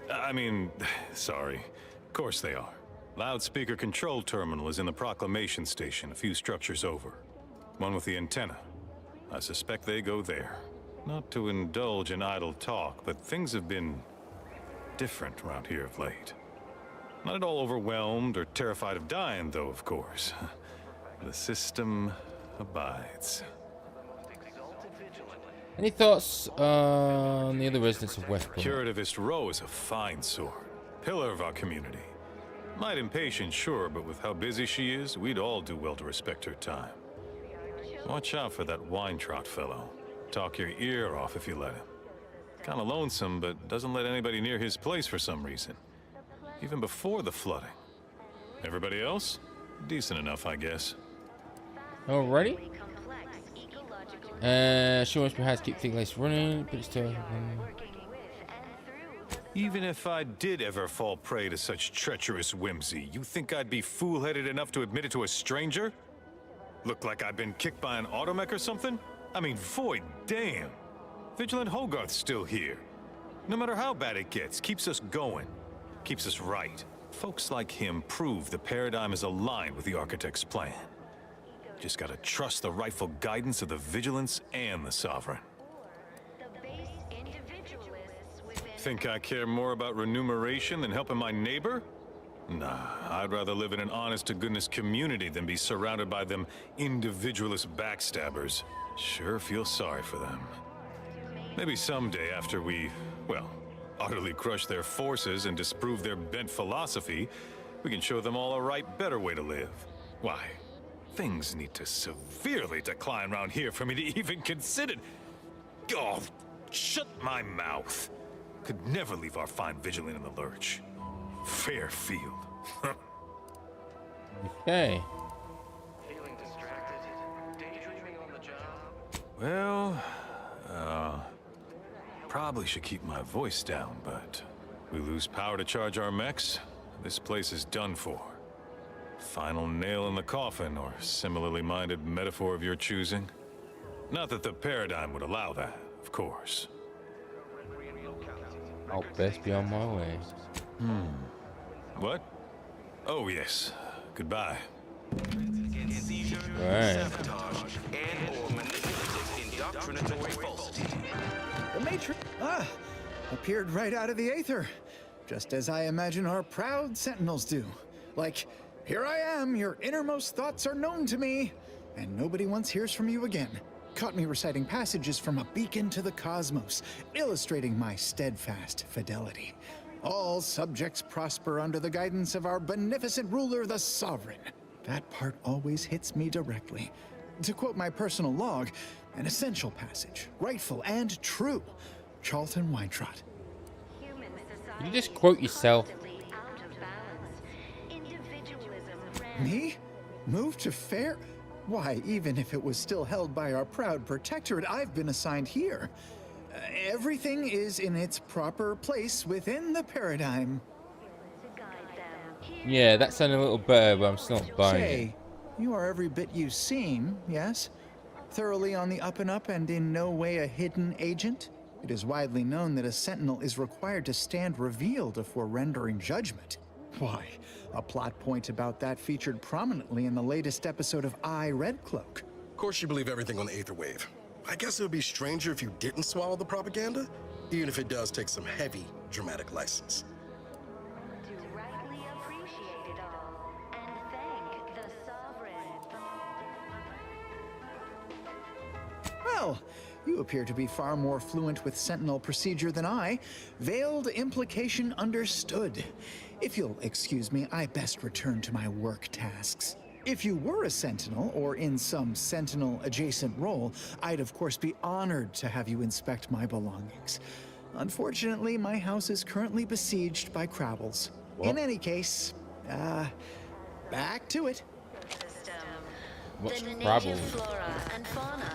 I mean, sorry. Of course they are. Loudspeaker control terminal is in the proclamation station, a few structures over. One with the antenna. I suspect they go there. Not to indulge in idle talk, but things have been different around here of late. Not at all overwhelmed or terrified of dying, though, of course. The system abides. Any thoughts on the other residents of Westport? Curativist Row is a fine sort. Pillar of our community. Might impatient, sure, but with how busy she is, we'd all do well to respect her time. Watch out for that Weintraut fellow. Talk your ear off if you let him. Kinda lonesome, but doesn't let anybody near his place for some reason. Even before the flooding. Everybody else? Decent enough, I guess. Alrighty. She wants perhaps keep things running, but it's still. Even if I did ever fall prey to such treacherous whimsy, you think I'd be fool-headed enough to admit it to a stranger? Look like I've been kicked by an automech or something? I mean, void damn. Vigilant Hogarth's still here. No matter how bad it gets, keeps us going. Keeps us right. Folks like him prove the paradigm is aligned with the Architect's plan. Just gotta trust the rightful guidance of the Vigilance and the Sovereign. Think I care more about remuneration than helping my neighbor? Nah, I'd rather live in an honest-to-goodness community than be surrounded by them individualist backstabbers. Sure feel sorry for them. Maybe someday after we, well, utterly crush their forces and disprove their bent philosophy, we can show them all a right, better way to live. Why? Things need to severely decline around here for me to even consider. Oh, shut my mouth. Could never leave our fine Vigilant in the lurch. Fairfield. Okay. Feeling distracted? Daydreaming on the job? Well, probably should keep my voice down, but we lose power to charge our mechs, this place is done for. Final nail in the coffin, or similarly minded metaphor of your choosing. Not that the paradigm would allow that, of course. I'll best be on my way. What? Oh, yes. Goodbye. Right. The Matrix appeared right out of the aether. just as I imagine our proud sentinels do. Like, here I am, your innermost thoughts are known to me, and nobody once hears from you again. Caught me reciting passages from a beacon to the cosmos, illustrating my steadfast fidelity. All subjects prosper under the guidance of our beneficent ruler, the Sovereign. That part always hits me directly. To quote my personal log, an essential passage, rightful and true. Charlton Weintraut. You just quote yourself. Me? Moved to Fair? Why, even if it was still held by our proud protectorate, I've been assigned here. Everything is in its proper place within the paradigm. Yeah, that sounded a little better, but I'm still not buying it. Say, you are every bit you seem, yes? Thoroughly on the up and up and in no way a hidden agent? It is widely known that a sentinel is required to stand revealed before rendering judgment. Why, a plot point about that featured prominently in the latest episode of I, Red Cloak. Of course you believe everything on the Aether Wave. I guess it would be stranger if you didn't swallow the propaganda, even if it does take some heavy dramatic license. Well, you appear to be far more fluent with Sentinel procedure than I. Veiled implication understood. If you'll excuse me, I best return to my work tasks. If you were a Sentinel, or in some Sentinel-adjacent role, I'd of course be honored to have you inspect my belongings. Unfortunately, my house is currently besieged by Crabbles. In any case, back to it. What's the Crabble? native flora and fauna,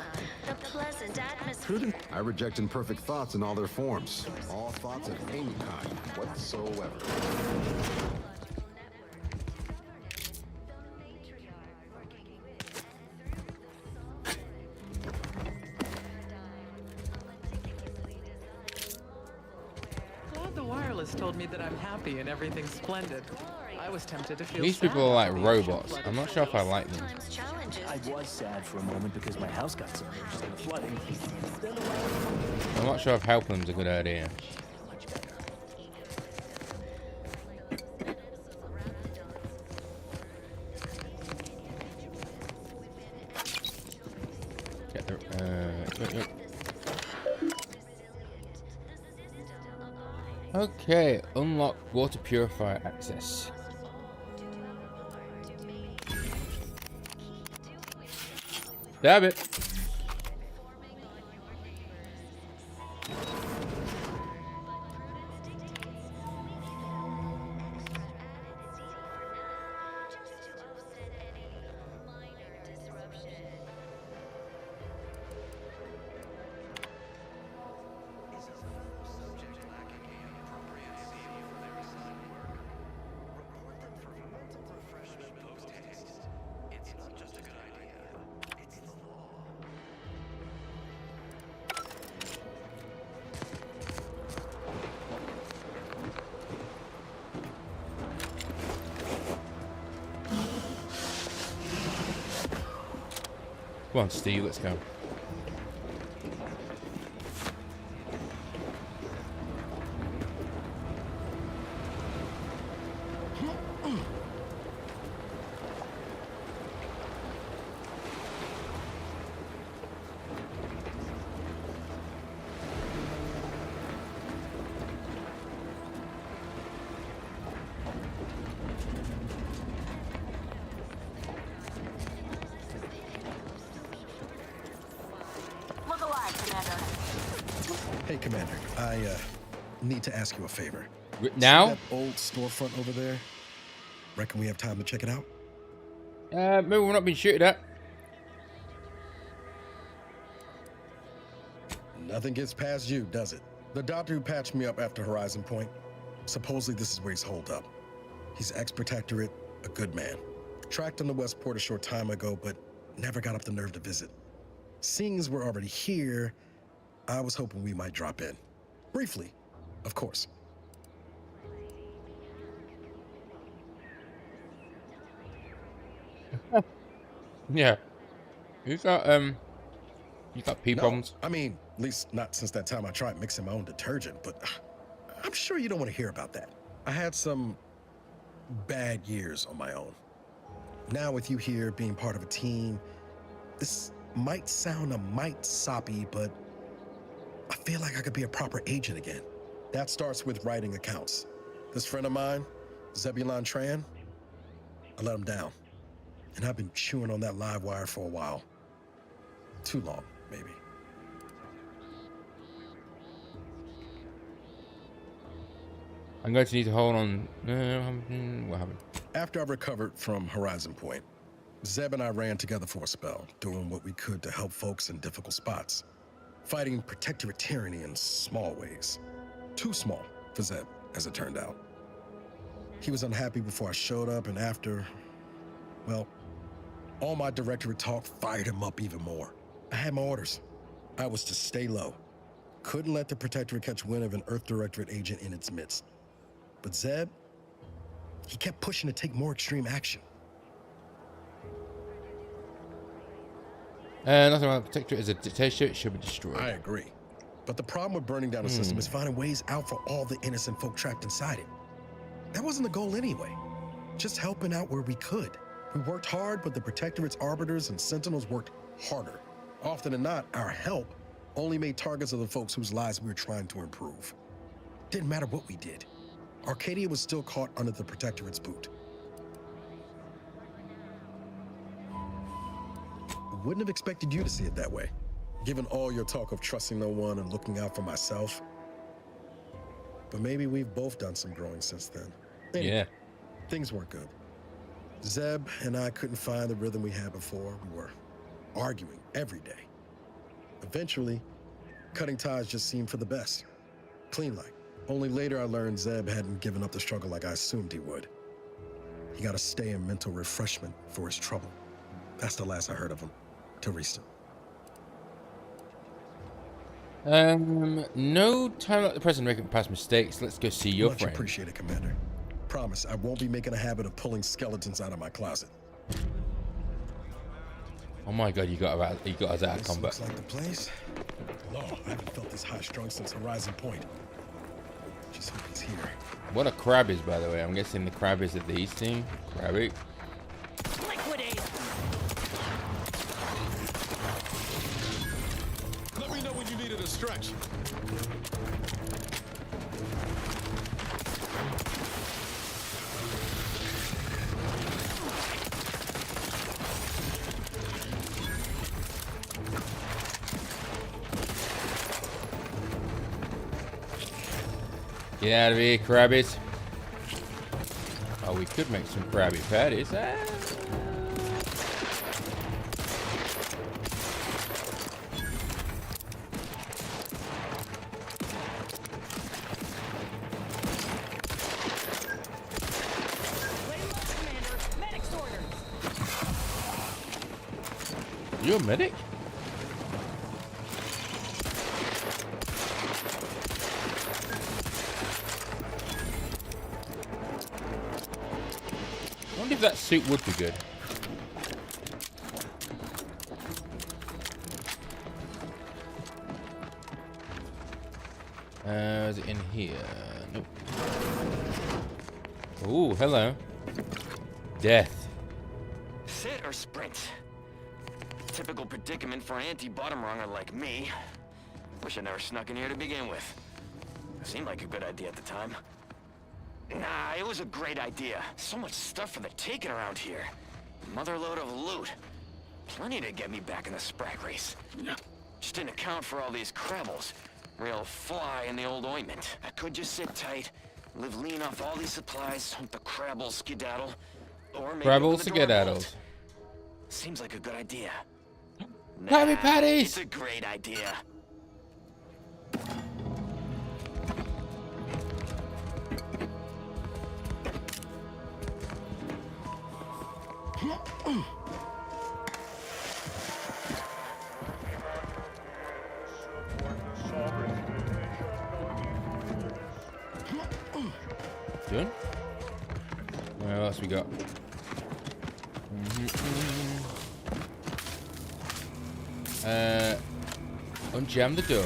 the pleasant atmosphere. I reject imperfect thoughts in all their forms. All thoughts of any kind whatsoever. Glad the wireless told me that I'm happy and everything's splendid. I was tempted to feel These sad people are like about being robots. flooded I'm not for sure if I weeks. like them. I was sad for a moment because my house got submerged in the flooding. I'm not sure if helping them's a good idea. Get the, Okay, unlock water purifier access. Damn it. Come on, Steve, let's go. Look alive, Commander. Hey, Commander, I need to ask you a favor. Now? See that old storefront over there? Reckon we have time to check it out? Maybe we're not being shooted at. Nothing gets past you, does it? The doctor who patched me up after Horizon Point, supposedly this is where he's holed up. He's ex-protectorate, a good man. Tracked him to Westport a short time ago, but never got up the nerve to visit. Seeing as we're already here, I was hoping we might drop in. Briefly, of course. Yeah. You got pee problems? I mean, at least not since that time I tried mixing my own detergent, but I'm sure you don't want to hear about that. I had some bad years on my own. Now with you here being part of a team, this might sound a mite soppy, but I feel like I could be a proper agent again. That starts with writing accounts. This friend of mine, Zebulon Tran, I let him down. And I've been chewing on that live wire for a while. Too long, maybe. I'm going to need to hold on. What happened? After I recovered from Horizon Point, Zeb and I ran together for a spell, doing what we could to help folks in difficult spots. Fighting protectorate tyranny in small ways. Too small for Zeb, as it turned out. He was unhappy before I showed up, and after, well, all my directorate talk fired him up even more. I had my orders. I was to stay low. Couldn't let the Protectorate catch wind of an Earth Directorate agent in its midst. But Zeb, he kept pushing to take more extreme action. Nothing about the Protectorate is a dictatorship. It should be destroyed. I agree. But the problem with burning down the system is finding ways out for all the innocent folk trapped inside it. That wasn't the goal anyway. Just helping out where we could. We worked hard, but the Protectorate's arbiters and sentinels worked harder. Often than not, our help only made targets of the folks whose lives we were trying to improve. Didn't matter what we did. Arcadia was still caught under the Protectorate's boot. Wouldn't have expected you to see it that way, given all your talk of trusting no one and looking out for myself. But maybe we've both done some growing since then. Anyway, yeah. Things weren't good. Zeb and I couldn't find the rhythm we had before. We were arguing every day. Eventually, cutting ties just seemed for the best. Clean like. Only later I learned Zeb hadn't given up the struggle like I assumed he would. He got to stay in mental refreshment for his trouble. That's the last I heard of him. Till recent. No time at the present making past mistakes. Let's go see your Much friend. appreciated, Commander. Promise, I won't be making a habit of pulling skeletons out of my closet. Oh my god, you got us out of combat. Looks like the place. No, I haven't felt this high-strung since Horizon Point. Just hope he's here. What a crab is, by the way. I'm guessing the crab is at the east team. Crabby. Liquidate! Let me know when you needed a stretch. Get out of here, crabbies. Oh, we could make some crabby patties. You a medic? I wonder if that suit would be good. Is it in here? Nope. Ooh, hello. Death. Sit or sprint? Typical predicament for an anti-bottom runger like me. Wish I never snuck in here to begin with. It seemed like a good idea at the time. Nah, it was a great idea. So much stuff for the taking around here. Motherload of loot. Plenty to get me back in the Sprag race. Just didn't account for all these crabbles. Real fly in the old ointment. I could just sit tight, live lean off all these supplies, hope the crabbles skedaddle. Or maybe Crabbles open the door skedaddles. bolt. Seems like a good idea. Krabby Patties! It's a great idea. Doing? What else we got? Unjam the door.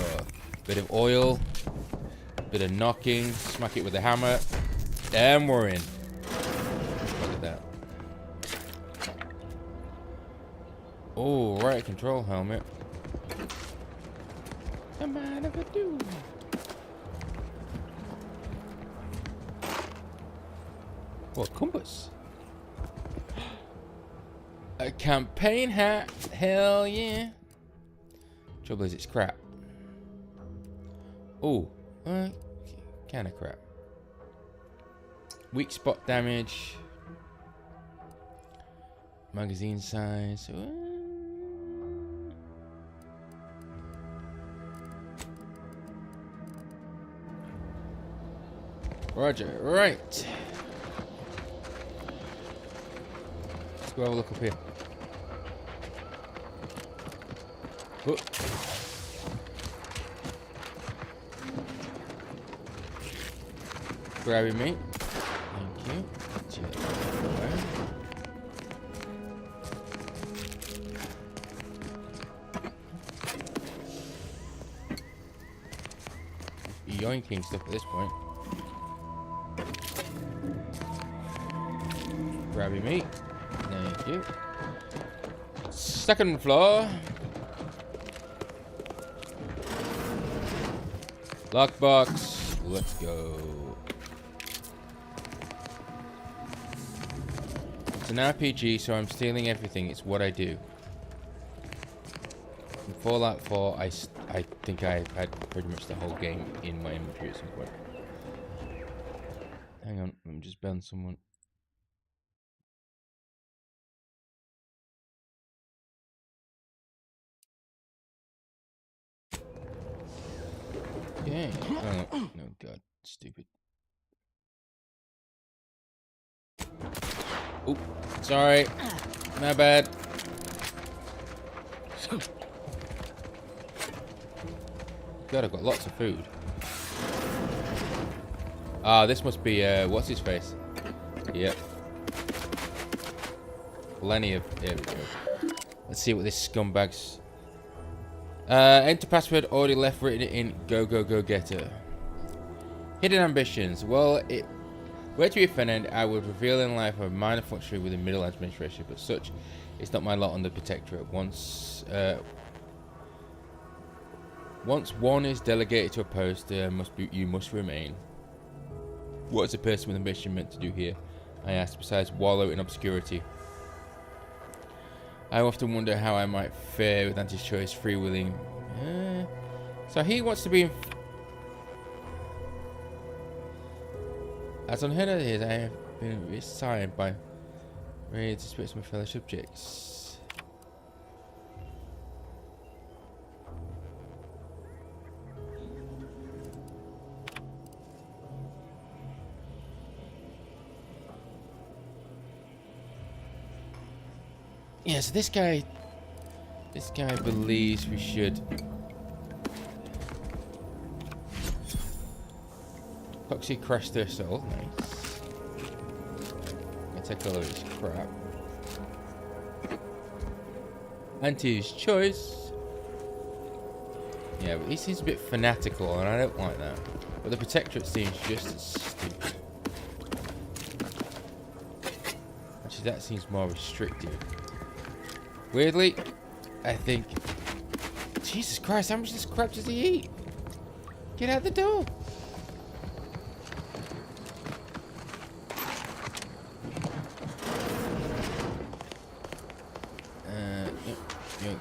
Bit of oil. Bit of knocking. Smack it with a hammer. And we're in. Look at that. Oh, right, control helmet. Come on, if I do. What, compass? A campaign hat. Hell yeah. Trouble is, it's crap. Oh, kind of crap. Weak spot damage. Magazine size. Roger. Right. Let's go have a look up here. Whoop. Grabbing me. Thank you. Yoinking stuff at this point. Grabbing me. Thank you. Second floor. Lockbox. Let's go. It's an RPG, so I'm stealing everything. It's what I do. In Fallout 4, I think I had pretty much the whole game in my inventory at some point. Hang on, let me just ban someone. Okay. Oh, no, God. Stupid. Oop. Sorry. My bad. God, I've got lots of food. Ah, this must be, what's his face? Yep. Plenty of... There we go. Let's see what this scumbag's... enter password already left written in go getter. Hidden ambitions. Well, it were to be offended, I would reveal in life a minor functionary within middle administration, but such is not my lot on the Protectorate. Once one is delegated to a post, you must remain. What is a person with ambition meant to do here? I asked, besides wallow in obscurity. I often wonder how I might fare with anti-choice, freewheeling. So he wants to be... As unheard of his, I have been reassigned by ready to speak to my fellow subjects. Yeah, so this guy believes we should Foxy crashed their soul. Nice. Gonna take all of his crap. Anti's choice. Yeah, but he seems a bit fanatical, and I don't like that. But the Protectorate seems just as stupid. Actually, that seems more restrictive. Weirdly, I think... Jesus Christ, how much of this crap does he eat? Get out the door. Yoink.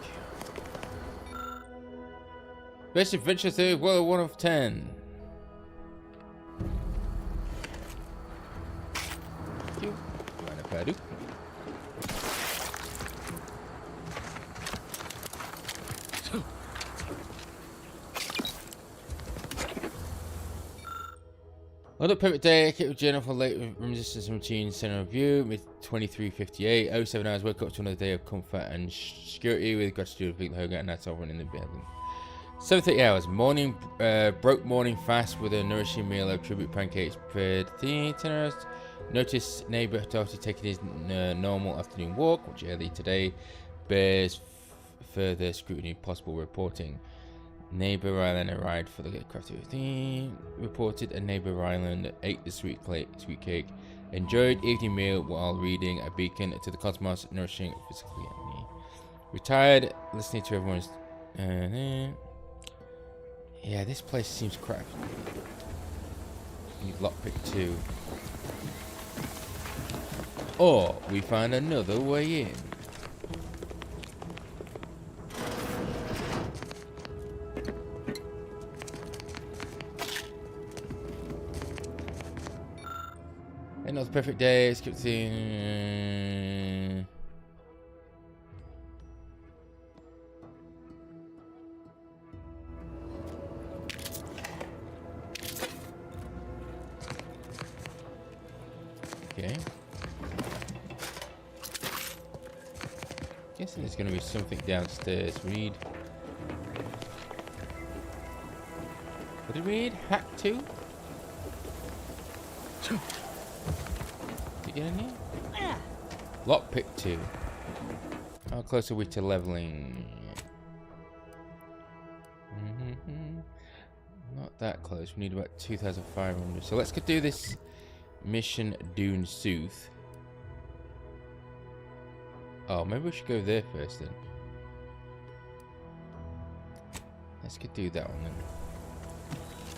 Best adventure theory, well, 1 of 10. Thank you. Mind if I do? Another perfect day. I kept a journal for late resistance routine center review. Mid 23:58. 07 hours. Woke up to another day of comfort and security with gratitude of Victor Hogan and that's all running in the building. 7:30 hours. Morning. Broke morning fast with a nourishing meal of tribute pancakes prepared. 10 hours. Noticed neighbor Doty taking his normal afternoon walk, which early today bears further scrutiny. Possible reporting. Neighbor Island arrived for the craft thing. Reported a neighbor island ate the sweet cake. Enjoyed evening meal while reading a beacon to the cosmos, nourishing physically and me. Retired, listening to everyone's. Yeah, this place seems crap. Need lockpick 2. Or we find another way in. Another perfect day. Skip the. Okay. Guessing there's going to be something downstairs. Read. What did we read? Hack 2? Did you get in here? Lockpick 2. How close are we to leveling? Not that close. We need about 2,500. So let's go do this mission Dune Sooth. Oh, maybe we should go there first then. Let's go do that one then.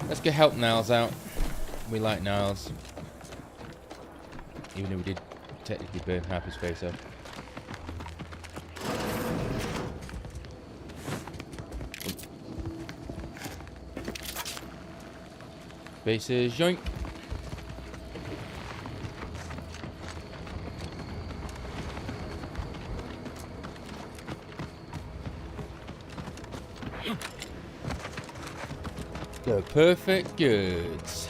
Let's go help Niles out. We like Niles. Even though we did technically burn half his face off. Faces, yoink. The perfect goods.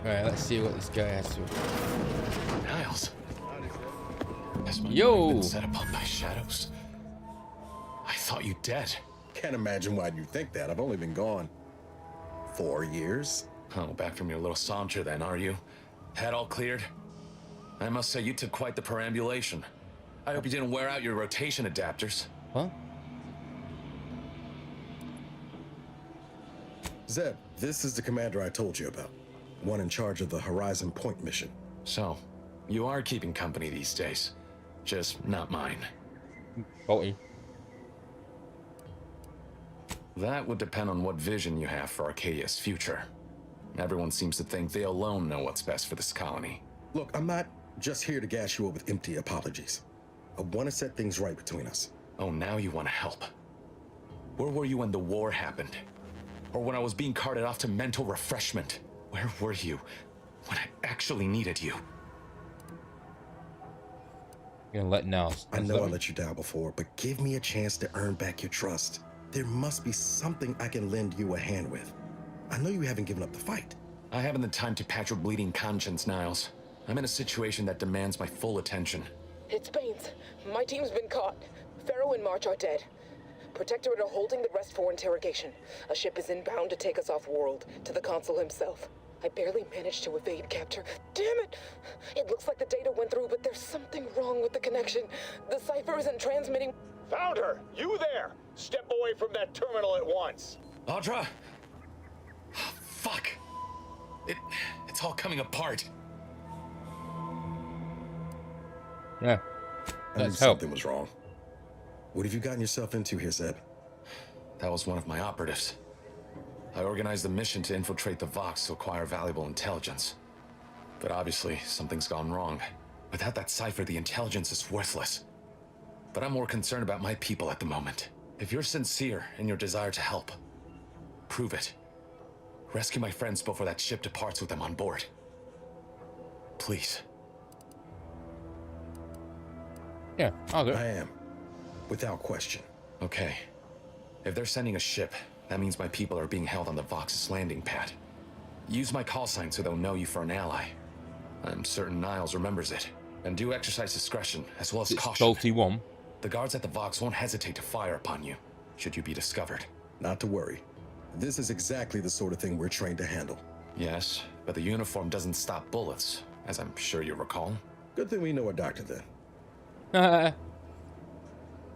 Alright, let's see what this guy has to. Niles. Has my Yo! mind been set upon by shadows? I thought you dead. Can't imagine why you think that. I've only been gone 4 years. Oh, back from your little saunter then, are you? Head all cleared? I must say you took quite the perambulation. I hope you didn't wear out your rotation adapters. What? Zeb, this is the commander I told you about. One in charge of the Horizon Point mission. So, you are keeping company these days. Just not mine. Bolty. That would depend on what vision you have for Arcadia's future. Everyone seems to think they alone know what's best for this colony. Look, I'm not just here to gas you up with empty apologies. I want to set things right between us. Oh, now you want to help. Where were you when the war happened? Or when I was being carted off to mental refreshment? Where were you when I actually needed you? You're gonna let Niles. I know I let you down before, but give me a chance to earn back your trust. There must be something I can lend you a hand with. I know you haven't given up the fight. I haven't the time to patch your bleeding conscience, Niles. I'm in a situation that demands my full attention. It's Baines. My team's been caught. Pharaoh and March are dead. Protectorate are holding the rest for interrogation. A ship is inbound to take us off-world, to the consul himself. I barely managed to evade capture. Damn it! It looks like the data went through, but there's something wrong with the connection. The cipher isn't transmitting. Found her! You there! Step away from that terminal at once! Audra! Fuck! It's all coming apart. Yeah. I knew something was wrong. What have you gotten yourself into here, Zeb? That was one of my operatives. I organized a mission to infiltrate the Vox to acquire valuable intelligence. But obviously, something's gone wrong. Without that cipher, the intelligence is worthless. But I'm more concerned about my people at the moment. If you're sincere in your desire to help, prove it. Rescue my friends before that ship departs with them on board. Please. Yeah, I'll do it. I am. Without question. Okay. If they're sending a ship, that means my people are being held on the Vox's landing pad. Use my call sign so they'll know you for an ally. I'm certain Niles remembers it. And do exercise discretion, as well as caution. Salty one. The guards at the Vox won't hesitate to fire upon you, should you be discovered. Not to worry. This is exactly the sort of thing we're trained to handle. Yes, but the uniform doesn't stop bullets, as I'm sure you recall. Good thing we know a doctor then.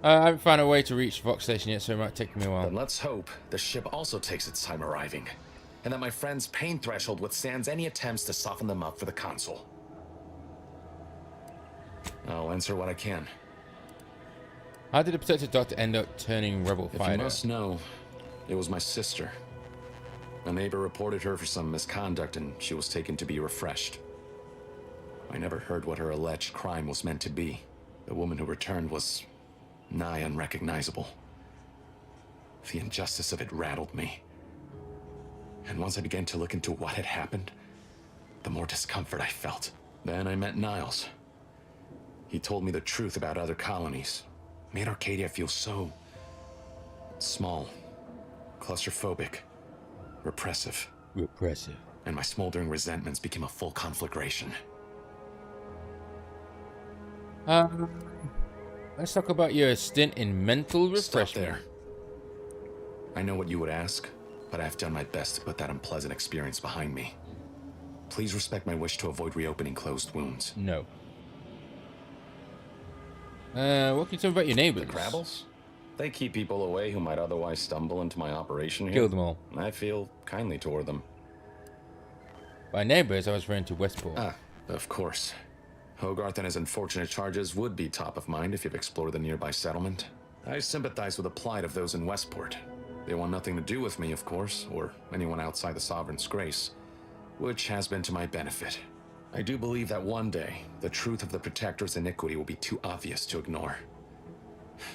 I haven't found a way to reach Vox Station yet, so it might take me a while. Then let's hope the ship also takes its time arriving, and that my friend's pain threshold withstands any attempts to soften them up for the console. I'll answer what I can. How did the protected doctor end up turning rebel If fighter? you must know, it was my sister. A neighbor reported her for some misconduct, and she was taken to be refreshed. I never heard what her alleged crime was meant to be. The woman who returned was nigh unrecognizable. The injustice of it rattled me. And once I began to look into what had happened, the more discomfort I felt. Then I met Niles. He told me the truth about other colonies. Made Arcadia feel so small, claustrophobic, repressive. And my smoldering resentments became a full conflagration. Let's talk about your stint in mental refreshment. Stop there. I know what you would ask, but I've done my best to put that unpleasant experience behind me. Please respect my wish to avoid reopening closed wounds. No. What can you tell me about your neighbors? The Crabbles? They keep people away who might otherwise stumble into my operation here. Kill them all. I feel kindly toward them. By neighbors, I was referring to Westport. Ah, of course. Hogarth and his unfortunate charges would be top of mind if you've explored the nearby settlement. I sympathize with the plight of those in Westport. They want nothing to do with me, of course, or anyone outside the Sovereign's grace, which has been to my benefit. I do believe that one day, the truth of the Protector's iniquity will be too obvious to ignore.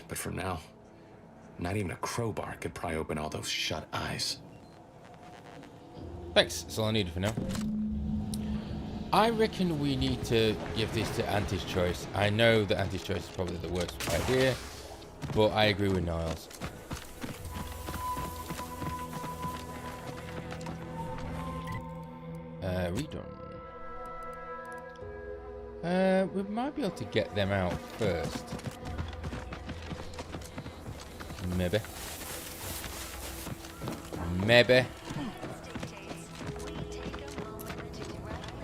But for now, not even a crowbar could pry open all those shut eyes. Thanks, that's all I needed for now. I reckon we need to give this to Auntie's Choice. I know that Auntie's Choice is probably the worst idea, but I agree with Niles. Redone. We might be able to get them out first. Maybe. Maybe.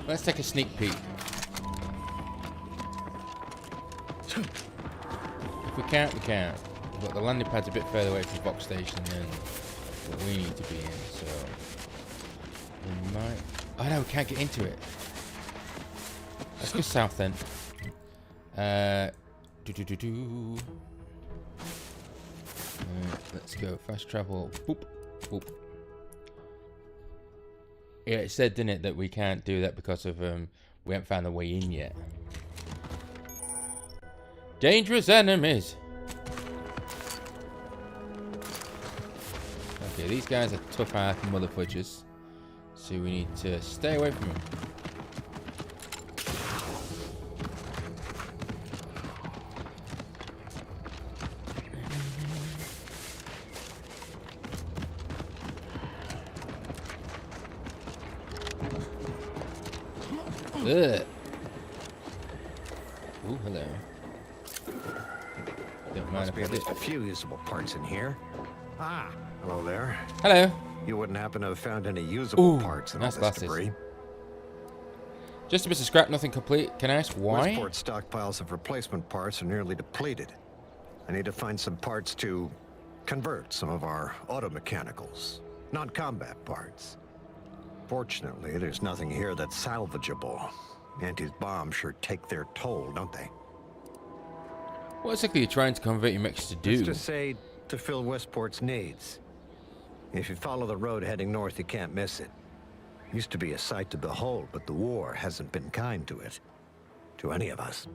Let's take a sneak peek. If we can't, we can't. But the landing pad's a bit further away from Vox Station than what we need to be in, so we might. Oh no, we can't get into it. Let's go south then. Let's go fast travel. Boop, boop. Yeah, it said, didn't it, that we can't do that because of we haven't found the way in yet. Dangerous enemies. Okay, these guys are tough-ass motherfuckers, so we need to stay away from them. Ugh. Ooh, hello. Don't mind Must if be I at least do. a few usable parts in here. Ah, hello there. Hello. You wouldn't happen to have found any usable Ooh, parts in nice all this glasses. debris? Just a bit of scrap, nothing complete. Can I ask why? Westport stockpiles of replacement parts are nearly depleted. I need to find some parts to convert some of our automechanicals, non-combat parts. Fortunately, there's nothing here that's salvageable. Auntie's bombs sure take their toll, don't they? What exactly are you trying to convert your mechs to do? Let's just say to fill Westport's needs. If you follow the road heading north, you can't miss it. Used to be a sight to behold, but the war hasn't been kind to it. To any of us.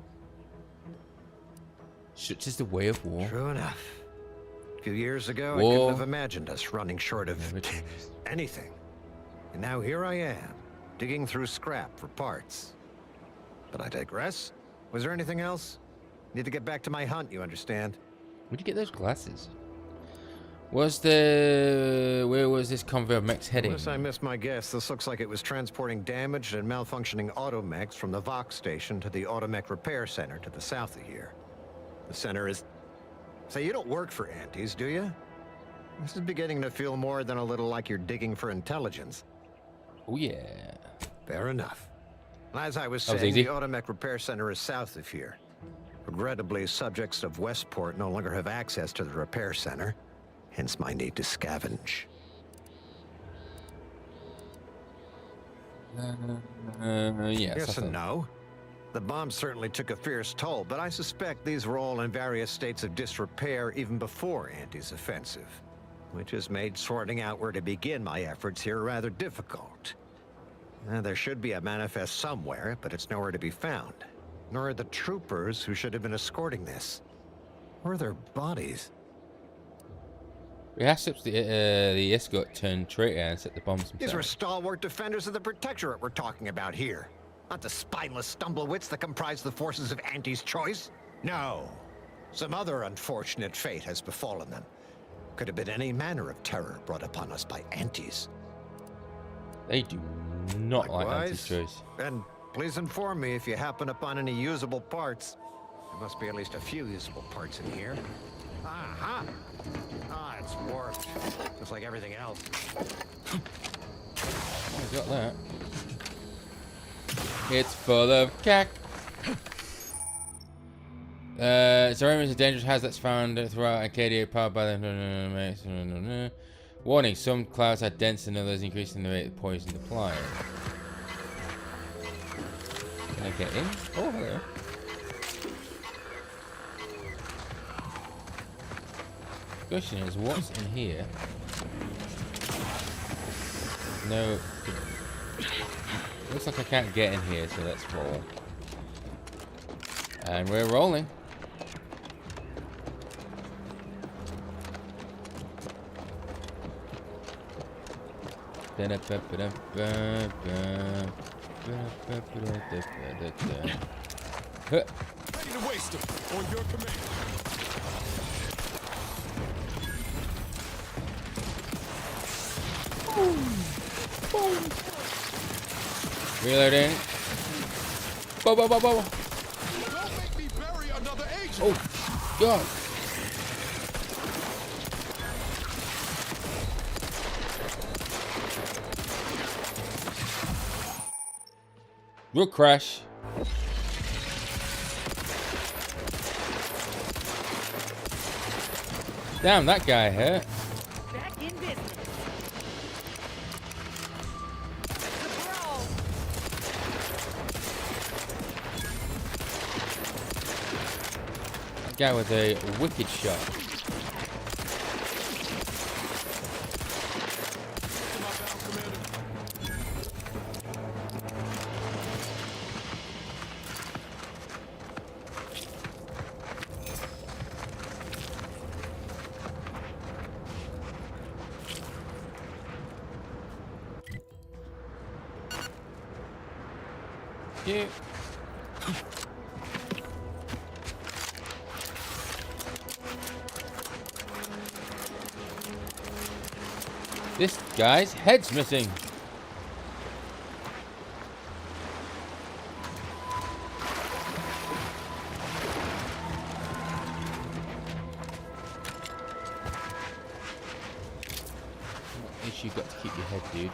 Such is the way of war. True enough. A few years ago, I War. couldn't have imagined us running short of anything. And now here I am, digging through scrap for parts. But I digress. Was there anything else? Need to get back to my hunt, you understand? Where'd you get those glasses? Where was this convoy of mechs heading? Unless I missed my guess, this looks like it was transporting damaged and malfunctioning automechs from the Vox station to the Automech Repair Center to the south of here. The center is... Say, you don't work for Auntie's, do you? This is beginning to feel more than a little like you're digging for intelligence. Oh yeah. Fair enough. As I was That was saying, easy. the Automech Repair Center is south of here. Regrettably, subjects of Westport no longer have access to the repair center, hence my need to scavenge. Yes and no. The bomb certainly took a fierce toll, but I suspect these were all in various states of disrepair even before Auntie's offensive, which has made sorting out where to begin my efforts here rather difficult. There should be a manifest somewhere, but it's nowhere to be found. Nor are the troopers who should have been escorting this. Where are their bodies? We asked if the escort turned traitor and set the bombs themselves. These were stalwart defenders of the Protectorate we're talking about here. Not the spineless stumblewits that comprise the forces of Auntie's choice. No. Some other unfortunate fate has befallen them. Could have been any manner of terror brought upon us by Antes. They do not like Likewise, Anti-choice. And please inform me if you happen upon any usable parts. There must be at least a few usable parts in here. Aha! It's warped. Just like everything else. I got that. It's full of cack. Zariman is a dangerous hazard that's found throughout Arcadia, powered by the... Warning, some clouds are dense and others increasing the rate of poison applied. Can I get in? Oh, hello. The question is, what's in here? No. Looks like I can't get in here, so let's roll. And we're rolling. Ready to waste them on your command. Reloading. Bo, bo, bo, bo. Don't make me bury another agent. Oh, God. We'll crash. Damn, that guy hurt. Back in business. That guy with a wicked shot. Yeah. This guy's head's missing. At least you've got to keep your head, dude.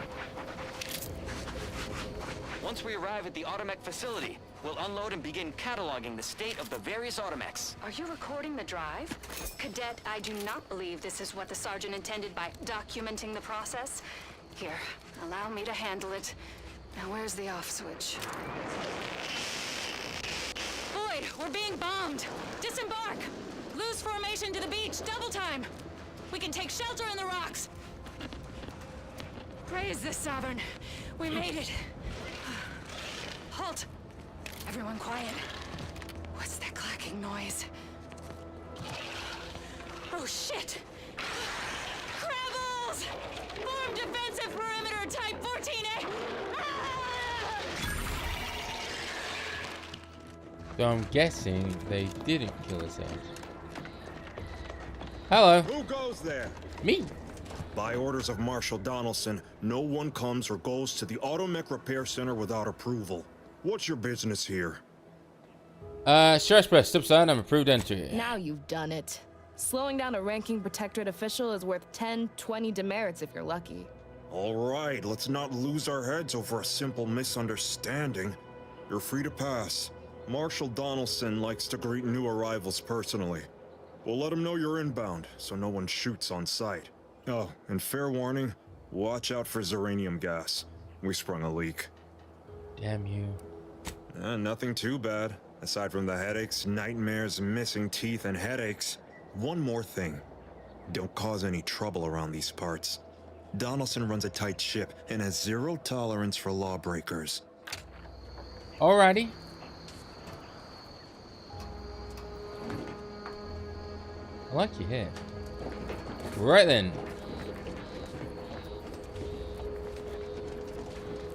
Once we arrive at the Automech facility, we'll unload and begin cataloging the state of the various Automechs. Are you recording the drive? Cadet, I do not believe this is what the Sergeant intended by documenting the process. Here, allow me to handle it. Now where's the off switch? Boyd, we're being bombed! Disembark! Lose formation to the beach, double time! We can take shelter in the rocks! Praise the Sovereign. We made it. Halt! Everyone quiet. What's that clacking noise? Oh shit! Crabbles! Form defensive perimeter type 14A! So I'm guessing they didn't kill themselves. Hello. Who goes there? Me. By orders of Marshal Donaldson, no one comes or goes to the Automech Repair Center without approval. What's your business here? Stress press, step aside, I'm approved entry. Now you've done it. Slowing down a ranking Protectorate official is worth 10, 20 demerits if you're lucky. All right, let's not lose our heads over a simple misunderstanding. You're free to pass. Marshal Donaldson likes to greet new arrivals personally. We'll let him know you're inbound, so no one shoots on sight. Oh, and fair warning, watch out for Zeranium gas. We sprung a leak. Damn you. Nothing too bad. Aside from the headaches, nightmares, missing teeth, and headaches. One more thing. Don't cause any trouble around these parts. Donaldson runs a tight ship and has zero tolerance for lawbreakers. Alrighty. I like your hair. Right then.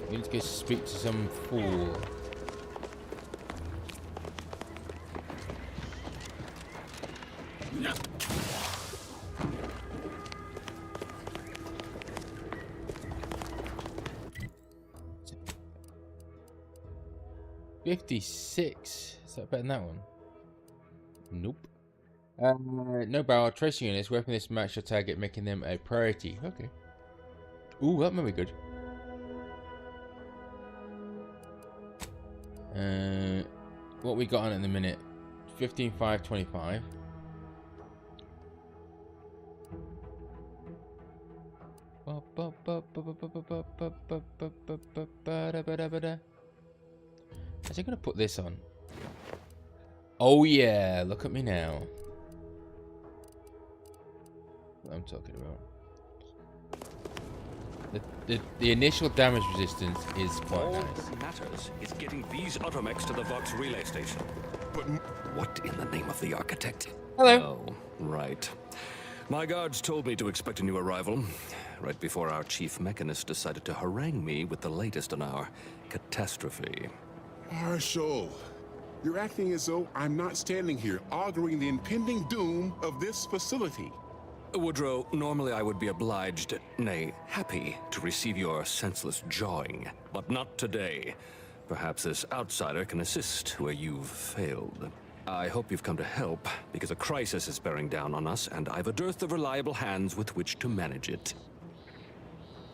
We need to go speak to some fool. $56. Is that better than that one? Nope. No barrel tracing units. Working this match your target, making them a priority. Okay. Ooh, that might be good. What we got on at the minute? 15,525. How's it gonna put this on? Oh yeah, look at me now. What I'm talking about. The initial damage resistance is quite All nice. that matters is getting these automechs to the Vox relay station. But what in the name of the architect? Hello. Oh, right. My guards told me to expect a new arrival, right before our chief mechanist decided to harangue me with the latest on our catastrophe. Marshal, you're acting as though I'm not standing here arguing the impending doom of this facility. Woodrow, normally I would be obliged, nay, happy, to receive your senseless jawing, but not today. Perhaps this outsider can assist where you've failed. I hope you've come to help, because a crisis is bearing down on us, and I've a dearth of reliable hands with which to manage it.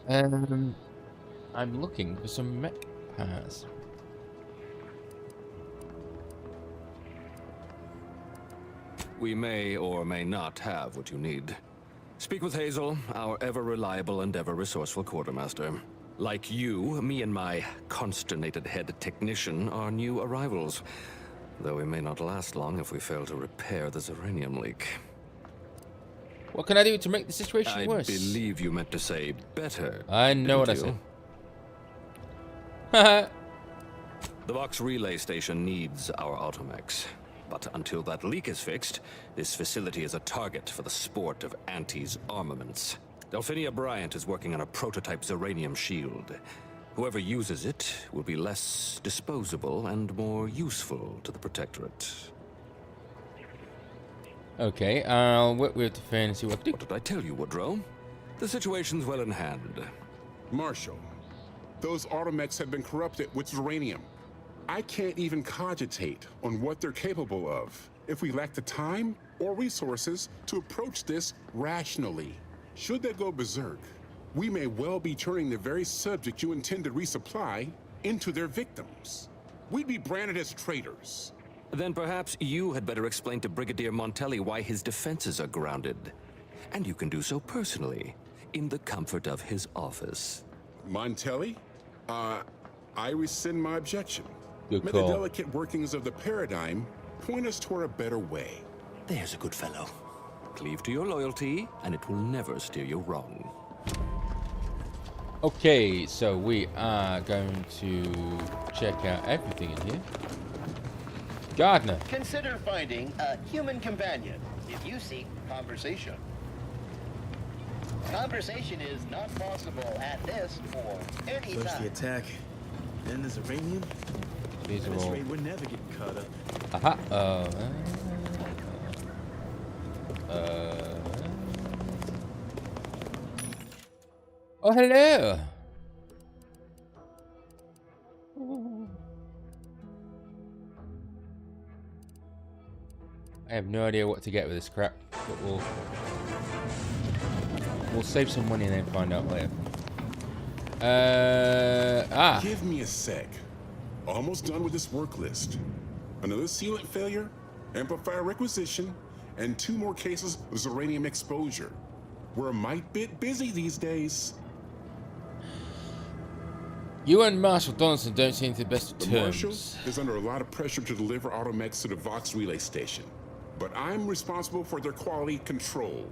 I'm looking for some mech parts. We may or may not have what you need. Speak with Hazel, our ever-reliable and ever-resourceful quartermaster. Like you, me and my consternated head technician are new arrivals, though we may not last long if we fail to repair the Zeranium leak. What can I do to make the situation worse? I believe you meant to say better. I know what I didn't said. The Vox relay station needs our automechs. But until that leak is fixed, this facility is a target for the sport of Auntie's armaments. Delphinia Bryant is working on a prototype Zeranium shield. Whoever uses it will be less disposable and more useful to the Protectorate. Okay, I'll work with the fan and see what to do. What did I tell you, Woodrow? The situation's well in hand. Marshal, those automechs have been corrupted with Zeranium. I can't even cogitate on what they're capable of if we lack the time or resources to approach this rationally. Should they go berserk, we may well be turning the very subject you intend to resupply into their victims. We'd be branded as traitors. Then perhaps you had better explain to Brigadier Montelli why his defenses are grounded. And you can do so personally, in the comfort of his office. Montelli? I rescind my objection. Good May call. the delicate workings of the paradigm point us toward a better way. There's a good fellow. Cleave to your loyalty, and it will never steer you wrong. Okay, so we are going to check out everything in here. Gardner. Consider finding a human companion if you seek conversation. Conversation is not possible at this or any First the time. attack, then the Zeranium. These At are this all. rate, we're never getting caught up. Aha. Oh, hello. I have no idea what to get with this crap, but we'll save some money and then find out later. Give me a sec. Almost done with this work list. another sealant failure, amplifier requisition, and 2 more cases of Zeranium exposure. We're a mite bit busy these days. You and Marshal Donaldson don't seem to be the best of The terms. Marshal is under a lot of pressure to deliver automechs to the Vox relay station, but I'm responsible for their quality control.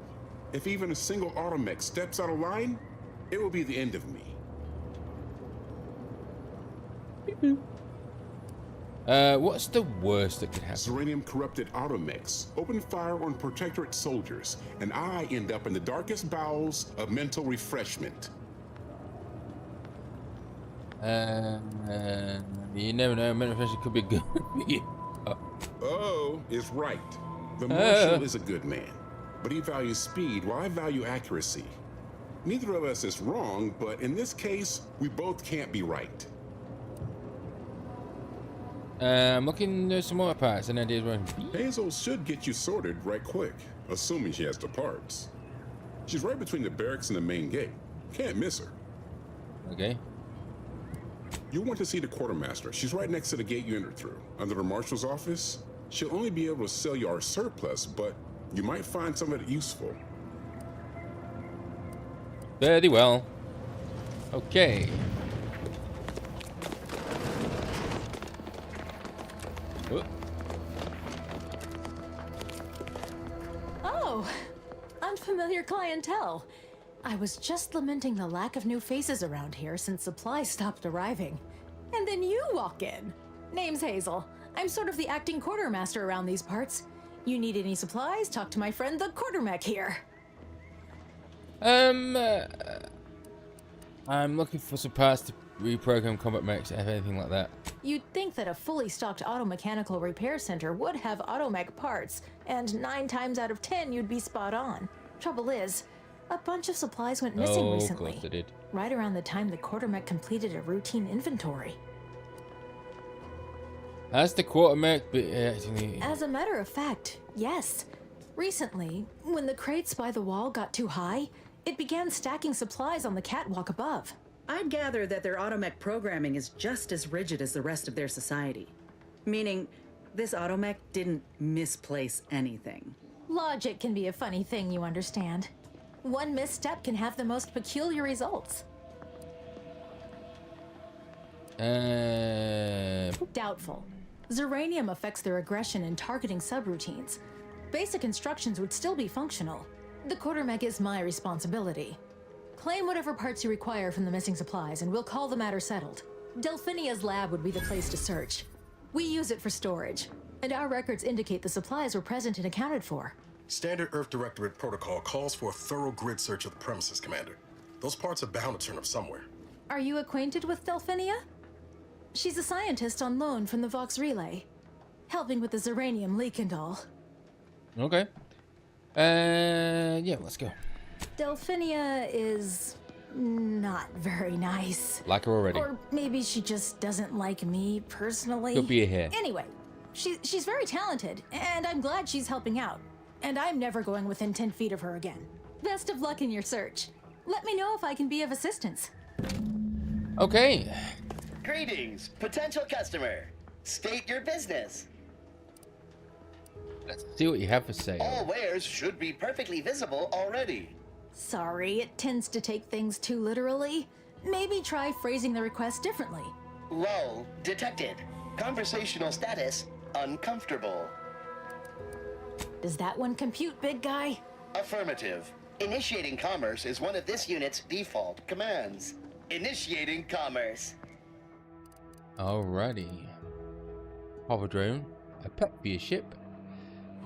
If even a single automech steps out of line, it will be the end of me. What's the worst that could happen? Zeranium corrupted automechs open fire on Protectorate soldiers, and I end up in the darkest bowels of mental refreshment. You never know, mental reflection could be good. Oh, is right. The Marshal is a good man, but he values speed while I value accuracy. Neither of us is wrong, but in this case, we both can't be right. I'm looking at some more parts and ideas. Hazel should get you sorted right quick, assuming she has the parts. She's right between the barracks and the main gate. Can't miss her. Okay. You want to see the quartermaster. She's right next to the gate you entered through. Under the marshal's office, she'll only be able to sell you our surplus, but you might find some of it useful. Very well. Okay. Oh, unfamiliar clientele. I was just lamenting the lack of new faces around here since supplies stopped arriving. And then you walk in. Name's Hazel. I'm sort of the acting quartermaster around these parts. You need any supplies? Talk to my friend the quartermech here. I'm looking for some parts to reprogram combat mechs, if anything like that. You'd think that a fully stocked auto-mechanical repair center would have automech parts, and 9 times out of 10 you'd be spot on. Trouble is, a bunch of supplies went missing recently. Of course they did. Right around the time the quartermech completed a routine inventory. Has the quartermech been As a matter of fact, yes. Recently, when the crates by the wall got too high, it began stacking supplies on the catwalk above. I'd gather that their automech programming is just as rigid as the rest of their society. Meaning, this automech didn't misplace anything. Logic can be a funny thing, you understand. One misstep can have the most peculiar results. Doubtful. Zeranium affects their aggression and targeting subroutines. Basic instructions would still be functional. The quartermech is my responsibility. Claim whatever parts you require from the missing supplies, and we'll call the matter settled. Delphinia's lab would be the place to search. We use it for storage, and our records indicate the supplies were present and accounted for. Standard Earth Directorate protocol calls for a thorough grid search of the premises, Commander. Those parts are bound to turn up somewhere. Are you acquainted with Delphinia? She's a scientist on loan from the Vox Relay, helping with the Zeranium leak and all. Okay. Yeah, let's go. Delphinia is not very nice. Like her already. Or maybe she just doesn't like me personally. Could be a hair. Anyway, she's very talented, and I'm glad she's helping out. And I'm never going within 10 feet of her again. Best of luck in your search. Let me know if I can be of assistance. Okay. Greetings, potential customer. State your business. Let's see what you have for sale. All wares should be perfectly visible already. Sorry, it tends to take things too literally. Maybe try phrasing the request differently. Lull detected. Conversational status uncomfortable. Does that one compute, big guy? Affirmative. Initiating commerce is one of this unit's default commands. Initiating commerce. Alrighty. Hover drone. A pet for your ship.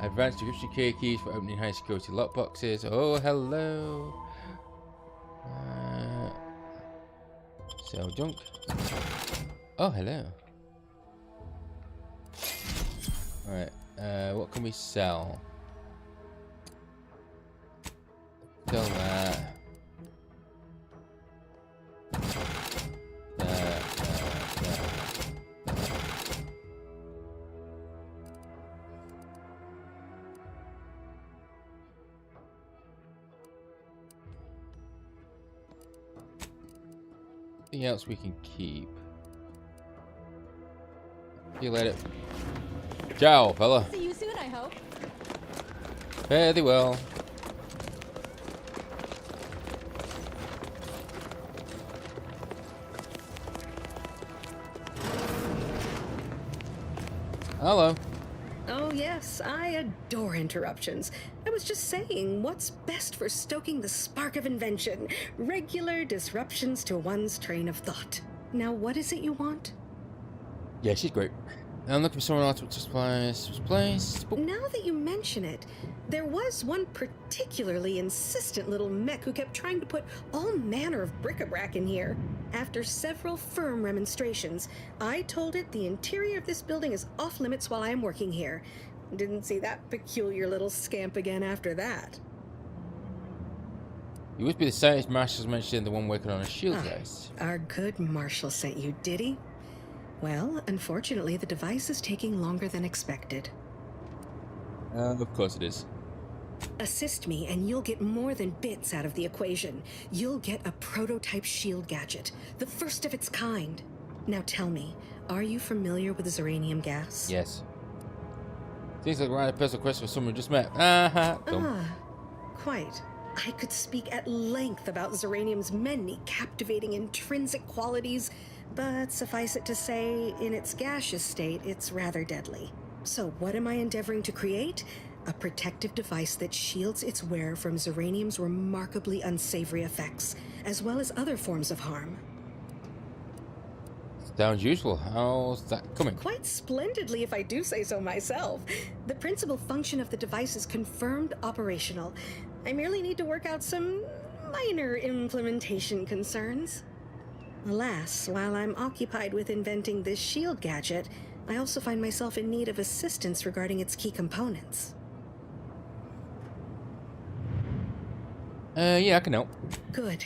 Advanced encryption key keys for opening high security lockboxes. Oh, hello. Sell junk. Oh, hello. Alright. What can we sell? Sell that. Anything else we can keep? See you later. Ciao, fella. See you soon, I hope. Fare thee well. Hello. Oh, yes, I adore interruptions. I was just saying, what's best for stoking the spark of invention? Regular disruptions to one's train of thought. Now, what is it you want? Yeah, she's great. I'm looking for someone else with supplies. Now that you mention it, there was one particularly insistent little mech who kept trying to put all manner of bric-a-brac in here. After several firm remonstrations, I told it the interior of this building is off limits while I am working here. Didn't see that peculiar little scamp again after that. You must be the science marshals mentioned, the one working on a shield device. Our good Marshal sent you, did he? Well, unfortunately, the device is taking longer than expected. Of course it is. Assist me, and you'll get more than bits out of the equation. You'll get a prototype shield gadget, the first of its kind. Now tell me, are you familiar with Zeranium gas? Yes. Seems like right a personal question for someone we just met. Quite. I could speak at length about Zeranium's many captivating intrinsic qualities, but suffice it to say, in its gaseous state, it's rather deadly. So what am I endeavoring to create? A protective device that shields its wearer from Zeranium's remarkably unsavory effects, as well as other forms of harm. Sounds useful. How's that coming? Quite splendidly, if I do say so myself. The principal function of the device is confirmed operational. I merely need to work out some minor implementation concerns. Alas, while I'm occupied with inventing this shield gadget, I also find myself in need of assistance regarding its key components. Yeah, I can help. Good.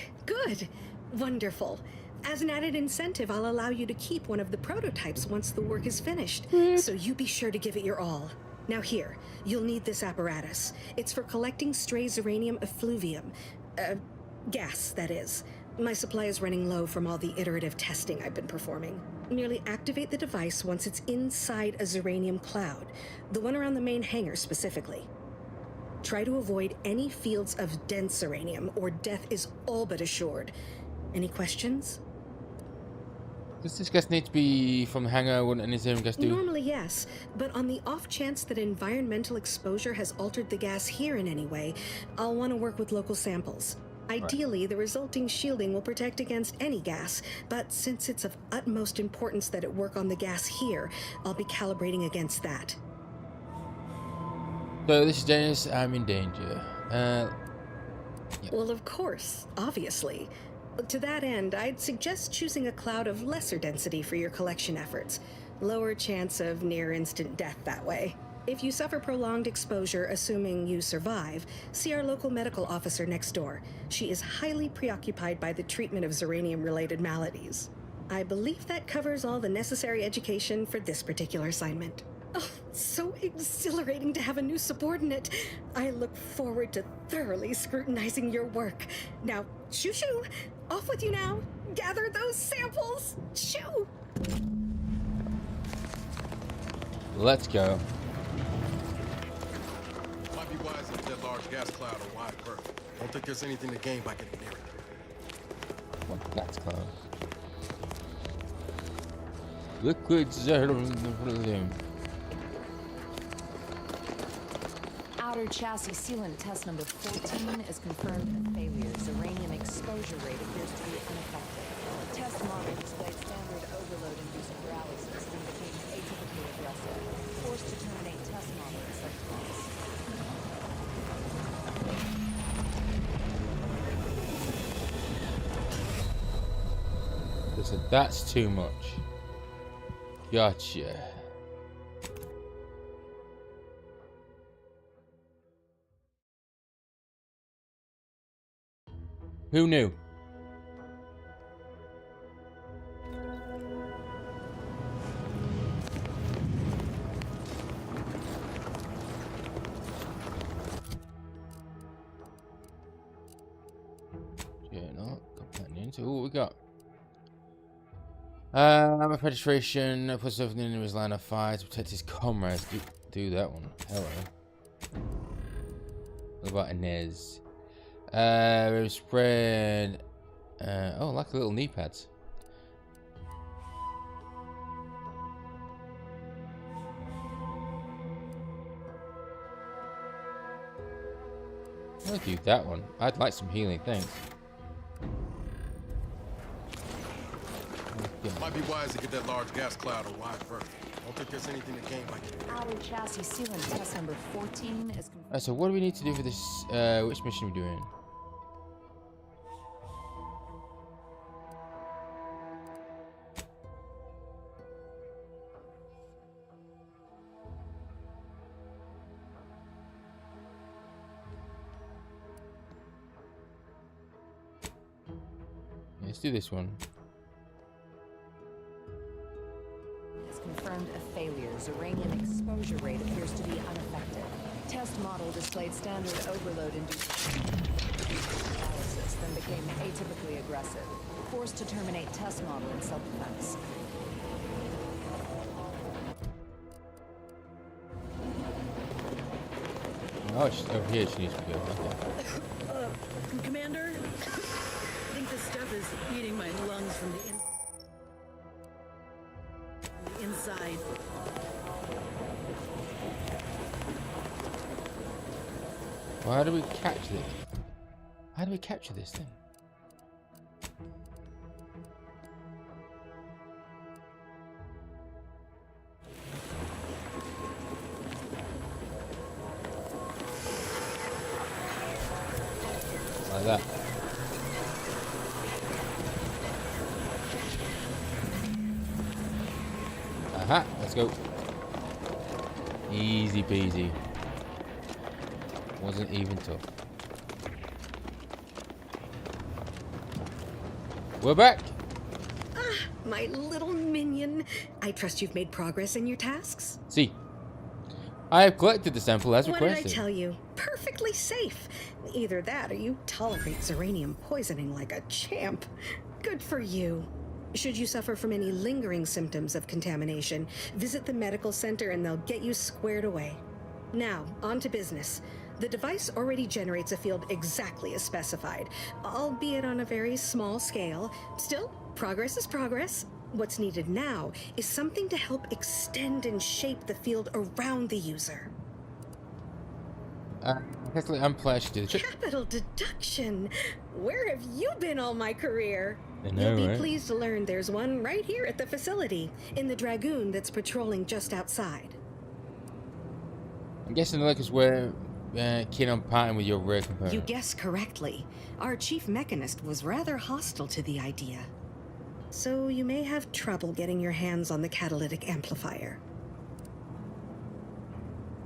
Wonderful. As an added incentive, I'll allow you to keep one of the prototypes once the work is finished. So you be sure to give it your all. Now here, you'll need this apparatus. It's for collecting stray Zeranium effluvium. Gas, that is. My supply is running low from all the iterative testing I've been performing. Merely activate the device once it's inside a Zeranium cloud, the one around the main hangar specifically. Try to avoid any fields of dense Zeranium, or death is all but assured. Any questions? Does this gas need to be from the hangar? Wouldn't any Zeranium gas do? Normally, yes, but on the off chance that environmental exposure has altered the gas here in any way, I'll want to work with local samples. Ideally, the resulting shielding will protect against any gas, but since it's of utmost importance that it work on the gas here, I'll be calibrating against that. So this is dangerous. I'm in danger. Well, of course, obviously. To that end, I'd suggest choosing a cloud of lesser density for your collection efforts. Lower chance of near-instant death that way. If you suffer prolonged exposure, assuming you survive, see our local medical officer next door. She is highly preoccupied by the treatment of Zeranium-related maladies. I believe that covers all the necessary education for this particular assignment. Oh, so exhilarating to have a new subordinate. I look forward to thoroughly scrutinizing your work. Now, shoo-shoo! Off with you now! Gather those samples! Shoo! Let's go. Might be wise to get that large gas cloud a wide berth. Don't think there's anything to gain by getting near it. What gas cloud? Liquid Zeranium. Outer chassis sealant test number 14 is confirmed a failure. Zeranium exposure rate appears to be unaffected. Test model displayed standard overload-induced paralysis, indicating atypically aggressive. Forced to terminate test model in such case. Listen, that's too much. Gotcha. Who knew? Yeah, no, companions. Who we got? I'm a penetration. Put something in his line of fire to protect his comrades. Do that one. Hello. What about Inez? Spread. Oh, like little knee pads. I'll do that one. I'd like some healing, thanks. Might be wise to get that large gas cloud a wide berth. I don't think there's anything to gain by getting there. Outer chassis sealant test number 14 is Alright, so what do we need to do for this? Which mission are we doing? Let's do this one. has confirmed a failure. Uranium exposure rate appears to be unaffected. Test model displayed standard overload induced analysis, then became atypically aggressive. Forced to terminate test model in self-defense. Oh, she's over here. She needs to go. Okay. Commander, I think this stuff is eating my lungs from the inside. Well, how do we catch this? How do we capture this thing? Like that. Aha, let's go. Easy peasy. Wasn't even tough. We're back. Ah, my little minion. I trust you've made progress in your tasks? See, I have collected the sample as What requested. did I tell you? Perfectly safe. Either that or you tolerate Zeranium poisoning like a champ. Good for you. Should you suffer from any lingering symptoms of contamination, visit the medical center and they'll get you squared away. Now, on to business. The device already generates a field exactly as specified, albeit on a very small scale. Still, progress is progress. What's needed now is something to help extend and shape the field around the user. I'm pleased to do the trick. Capital deduction. Where have you been all my career? I know, You'll be right? pleased to learn there's one right here at the facility, in the Dragoon that's patrolling just outside. I'm guessing Lucas we're keen on parting with your rare component. You guessed correctly. Our chief mechanist was rather hostile to the idea. So you may have trouble getting your hands on the catalytic amplifier.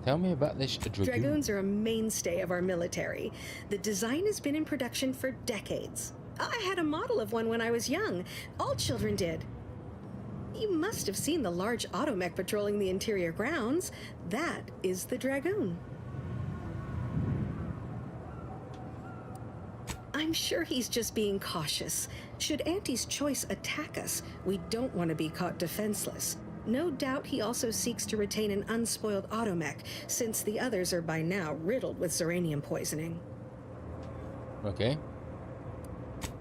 Tell me about this Dragoon. Dragoons are a mainstay of our military. The design has been in production for decades. I had a model of one when I was young. All children did. You must have seen the large automech patrolling the interior grounds. That is the Dragoon. I'm sure he's just being cautious. Should Auntie's Choice attack us, we don't want to be caught defenseless. No doubt he also seeks to retain an unspoiled automech, since the others are by now riddled with Zeranium poisoning. Okay.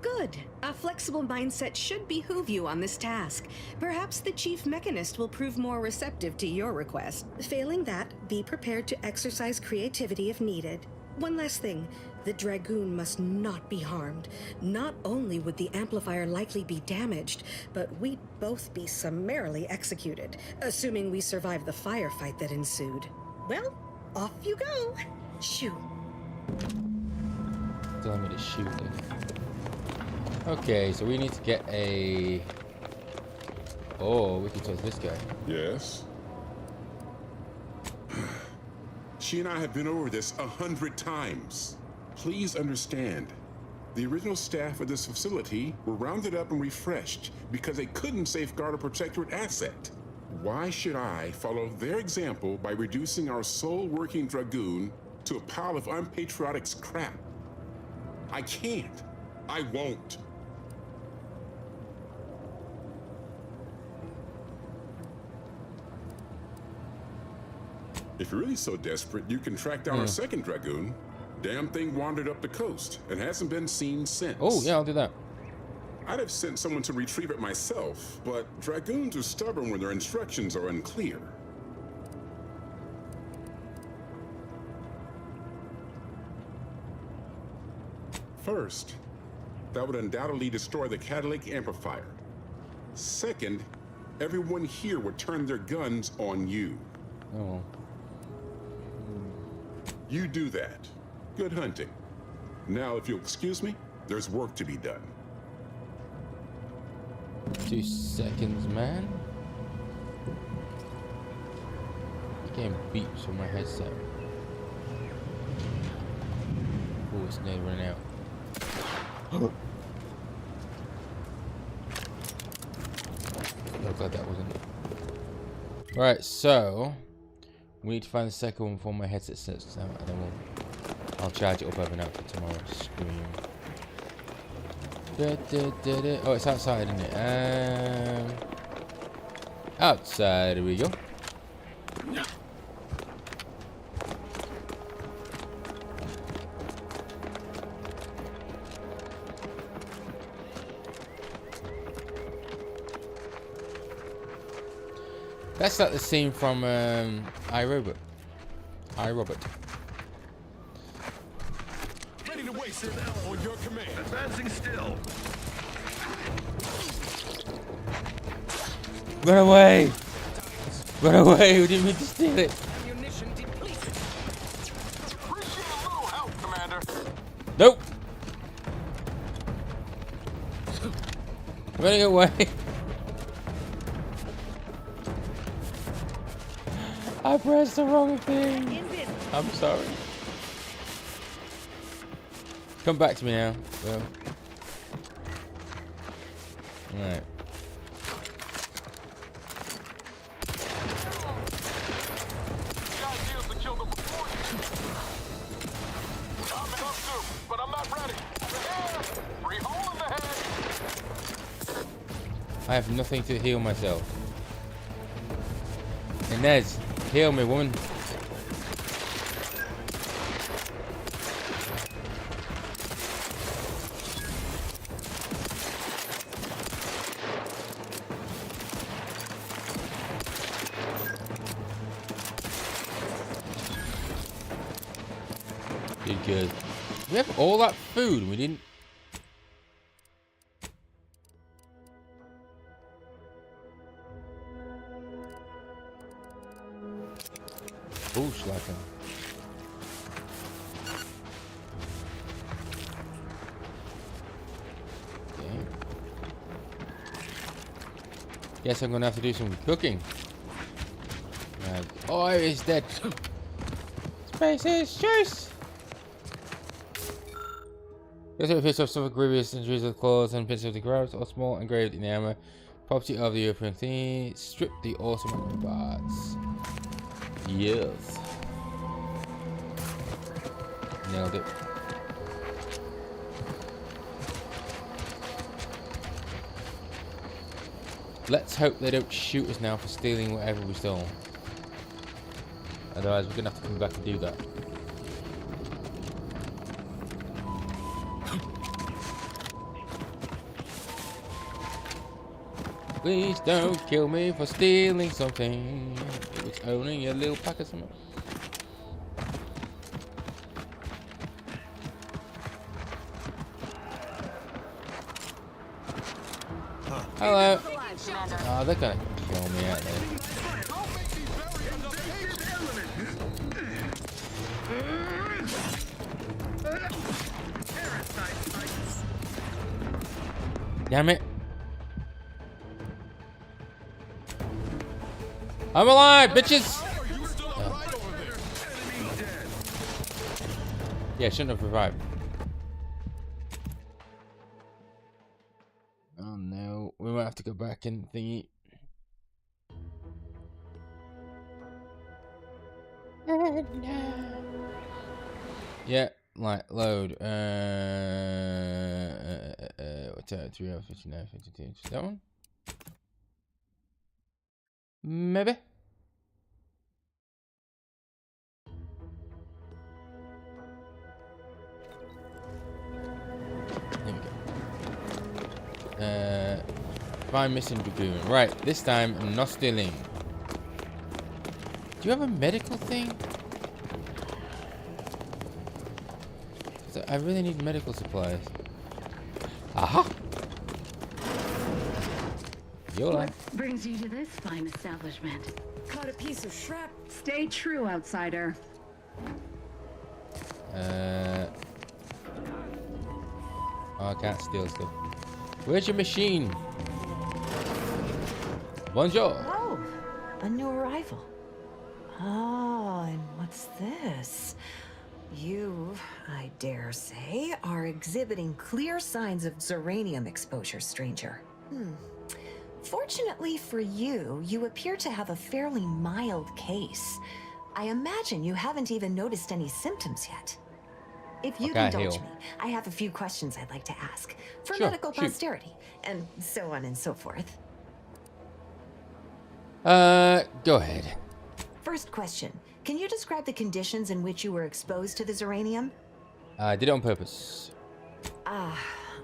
Good. A flexible mindset should behoove you on this task. Perhaps the chief mechanist will prove more receptive to your request. Failing that, be prepared to exercise creativity if needed. One last thing. The Dragoon must not be harmed. Not only would the amplifier likely be damaged, but we'd both be summarily executed, assuming we survive the firefight that ensued. Well, off you go. Shoo. Telling me to shoot it. Okay, so we need to get a... Oh, we can touch this guy. Yes? She and I have been over this 100 times. Please understand, the original staff of this facility were rounded up and refreshed because they couldn't safeguard a protectorate asset. Why should I follow their example by reducing our sole working Dragoon to a pile of unpatriotic crap? I can't. I won't. If you're really so desperate, you can track down our second Dragoon. Damn thing wandered up the coast and hasn't been seen since. Oh, yeah, I'll do that. I'd have sent someone to retrieve it myself, but Dragoons are stubborn when their instructions are unclear. First, that would undoubtedly destroy the catalytic amplifier. Second, everyone here would turn their guns on you. Oh. You do that. Good hunting. Now, if you'll excuse me, there's work to be done. 2 seconds, man. I'm getting beeps on my headset. Oh, it's nearly running out. Looked like that wasn't. Right, so we need to find the second one before my headset sets out, and then I'll charge it up overnight for tomorrow's stream. Oh, it's outside, isn't it? Outside, here we go. That's like the scene from iRobot. iRobot. Ready to waste it on your command. Advancing still. Run away! Run away! We didn't mean to steal it. Ammunition depleted. Appreciate a little help, Commander. Nope. Running away. I pressed the wrong thing. I'm sorry. Come back to me now. Well. Alright. I have nothing to heal myself. Inez, heal me, woman. Did good. We have all that food and we didn't. Bullschlacken. Okay. Guess I'm gonna have to do some cooking. Oh, is dead. Space's choice. This appears to have suffered grievous injuries of the claws and pins of the grabs or small engraved in the armor. Property of the European thing. Strip the automatic parts. Yes. Nailed it. Let's hope they don't shoot us now for stealing whatever we stole. Otherwise, we're gonna have to come back and do that. Please don't kill me for stealing something. It was only a little pack of something. Hello. Oh, they're gonna kill me out there. Damn it. I'm alive, bitches! Oh. Yeah, shouldn't have revived. Oh no, we might have to go back and thingy. No. Yeah, like load. What's that? 3 hours 59, 52. Is that one? Maybe. Find missing baboon. Right, this time I'm not stealing. Do you have a medical thing? I really need medical supplies. Aha! Yola. What brings you to this fine establishment? Caught a piece of shrap. Stay true, outsider. Oh, I can't steal stuff. Where's your machine? Bonjour. Oh, a new arrival. Oh, and what's this? You, I dare say, are exhibiting clear signs of Zeranium exposure, stranger. Fortunately for you, you appear to have a fairly mild case. I imagine you haven't even noticed any symptoms yet. If you'd indulge me, I have a few questions I'd like to ask for medical posterity, and so on and so forth. Go ahead. First question. Can you describe the conditions in which you were exposed to the Zeranium? I did it on purpose. Ah,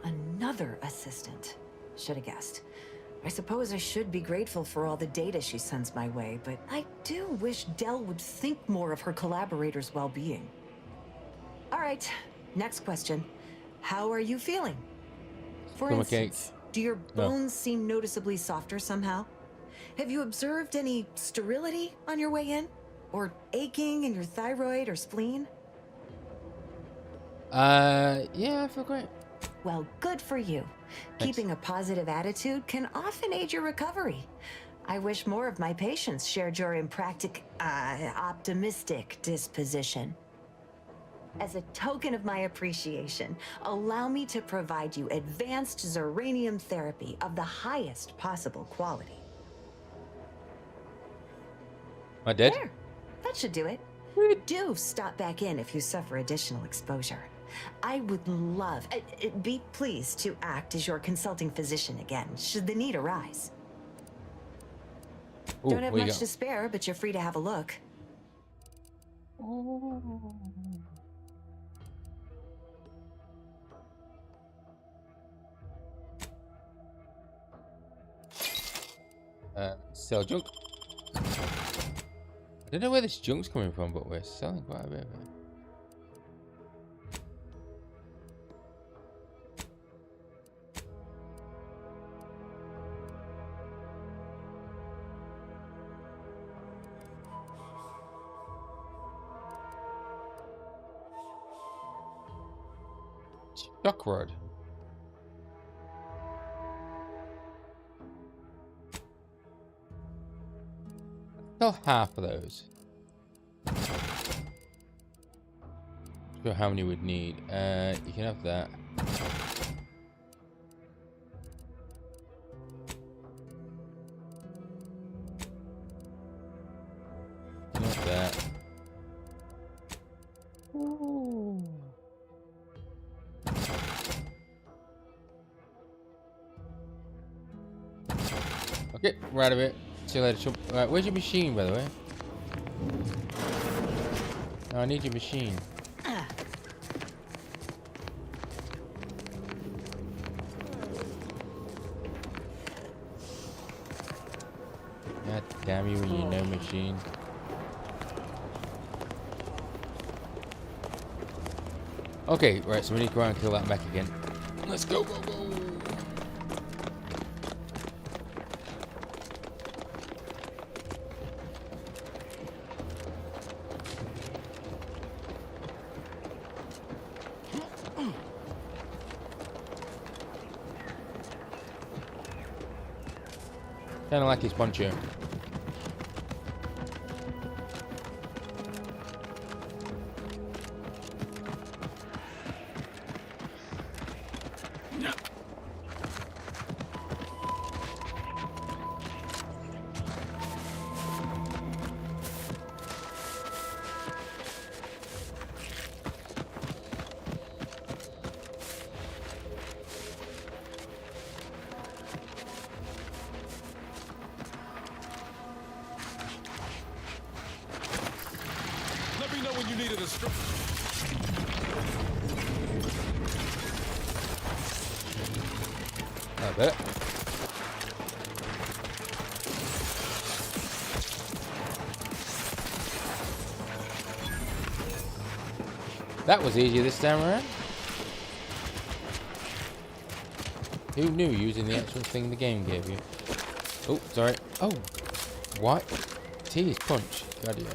another assistant. Should have guessed. I suppose I should be grateful for all the data she sends my way, but I do wish Dell would think more of her collaborators' well-being. All right, next question. How are you feeling? For instance, do your bones seem noticeably softer somehow? Have you observed any sterility on your way in? Or aching in your thyroid or spleen? Yeah, I feel great. Well, good for you. Thanks. Keeping a positive attitude can often aid your recovery. I wish more of my patients shared your optimistic disposition. As a token of my appreciation, allow me to provide you advanced Zeranium therapy of the highest possible quality. Am I dead? There. That should do it. Do stop back in if you suffer additional exposure. I would love, be pleased to act as your consulting physician again, should the need arise. Ooh, Don't have much to spare, but you're free to have a look. Sell junk. I don't know where this junk's coming from, but we're selling quite a bit of it. Shock rod. Sell half of those. Sure how many we'd need. You can have that. You can have that. Ooh. Okay, we're out of it. See you later. Right, where's your machine, by the way? No, I need your machine. God damn you when you know machine. Okay, right, so we need to go out and kill that mech again. Let's go, go, go! Kinda like his poncho. Let me know when you needed a strip. I bet. That was easier this time around. Who knew using the actual thing the game gave you? Oh, sorry. Oh, what? T is punch. God, yeah.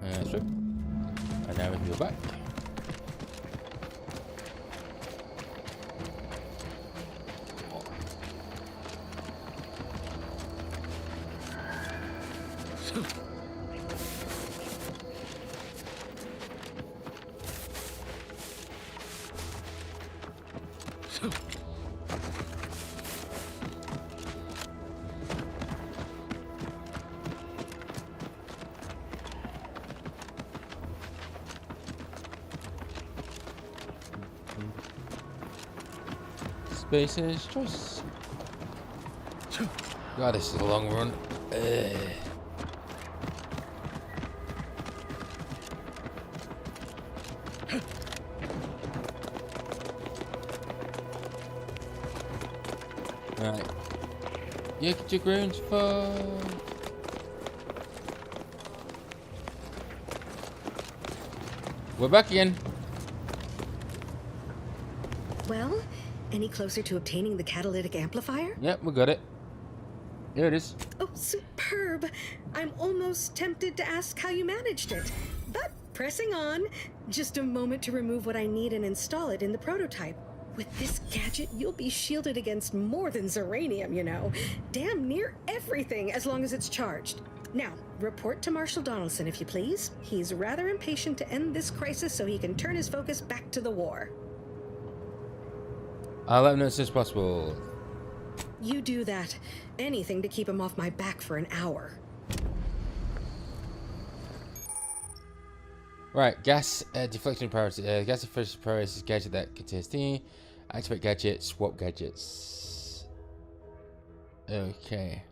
That's right. And now we can go back. Space's choice. God, this is a long run. Right. Get your grounds for. We're back again. Well, any closer to obtaining the catalytic amplifier? Yep, we got it. Here it is. Oh, superb. I'm almost tempted to ask how you managed it. But pressing on, just a moment to remove what I need and install it in the prototype. With this gadget, you'll be shielded against more than Zeranium, you know. Damn near everything, as long as it's charged. Now, report to Marshal Donaldson, if you please. He's rather impatient to end this crisis so he can turn his focus back to the war. I'll let him know as soon as possible. You do that. Anything to keep him off my back for an hour. Right, gas deflection priority. Gas deflection priority is gadget that contains T. Activate gadget, swap gadgets. Okay.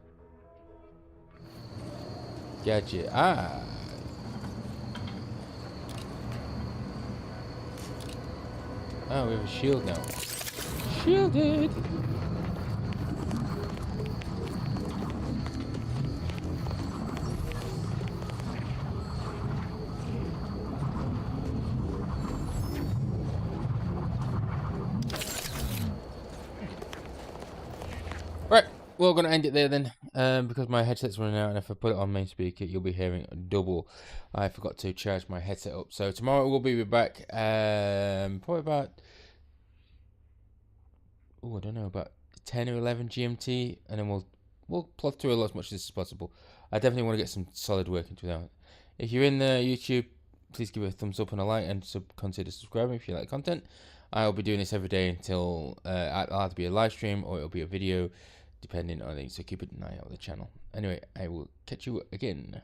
Gadget. Ah. Oh, we have a shield now. Shielded. Right, we're going to end it there then, because my headset's running out, and if I put it on main speaker, you'll be hearing double. I forgot to charge my headset up, so tomorrow we'll be back, probably about, I don't know, about 10 or 11 GMT, and then we'll plod through as much as possible. I definitely want to get some solid work into that. If you're in the YouTube, please give it a thumbs up and a like, and consider subscribing if you like content. I'll be doing this every day until it'll either be a live stream or it'll be a video, depending on things. So keep an eye out on the channel. Anyway, I will catch you again.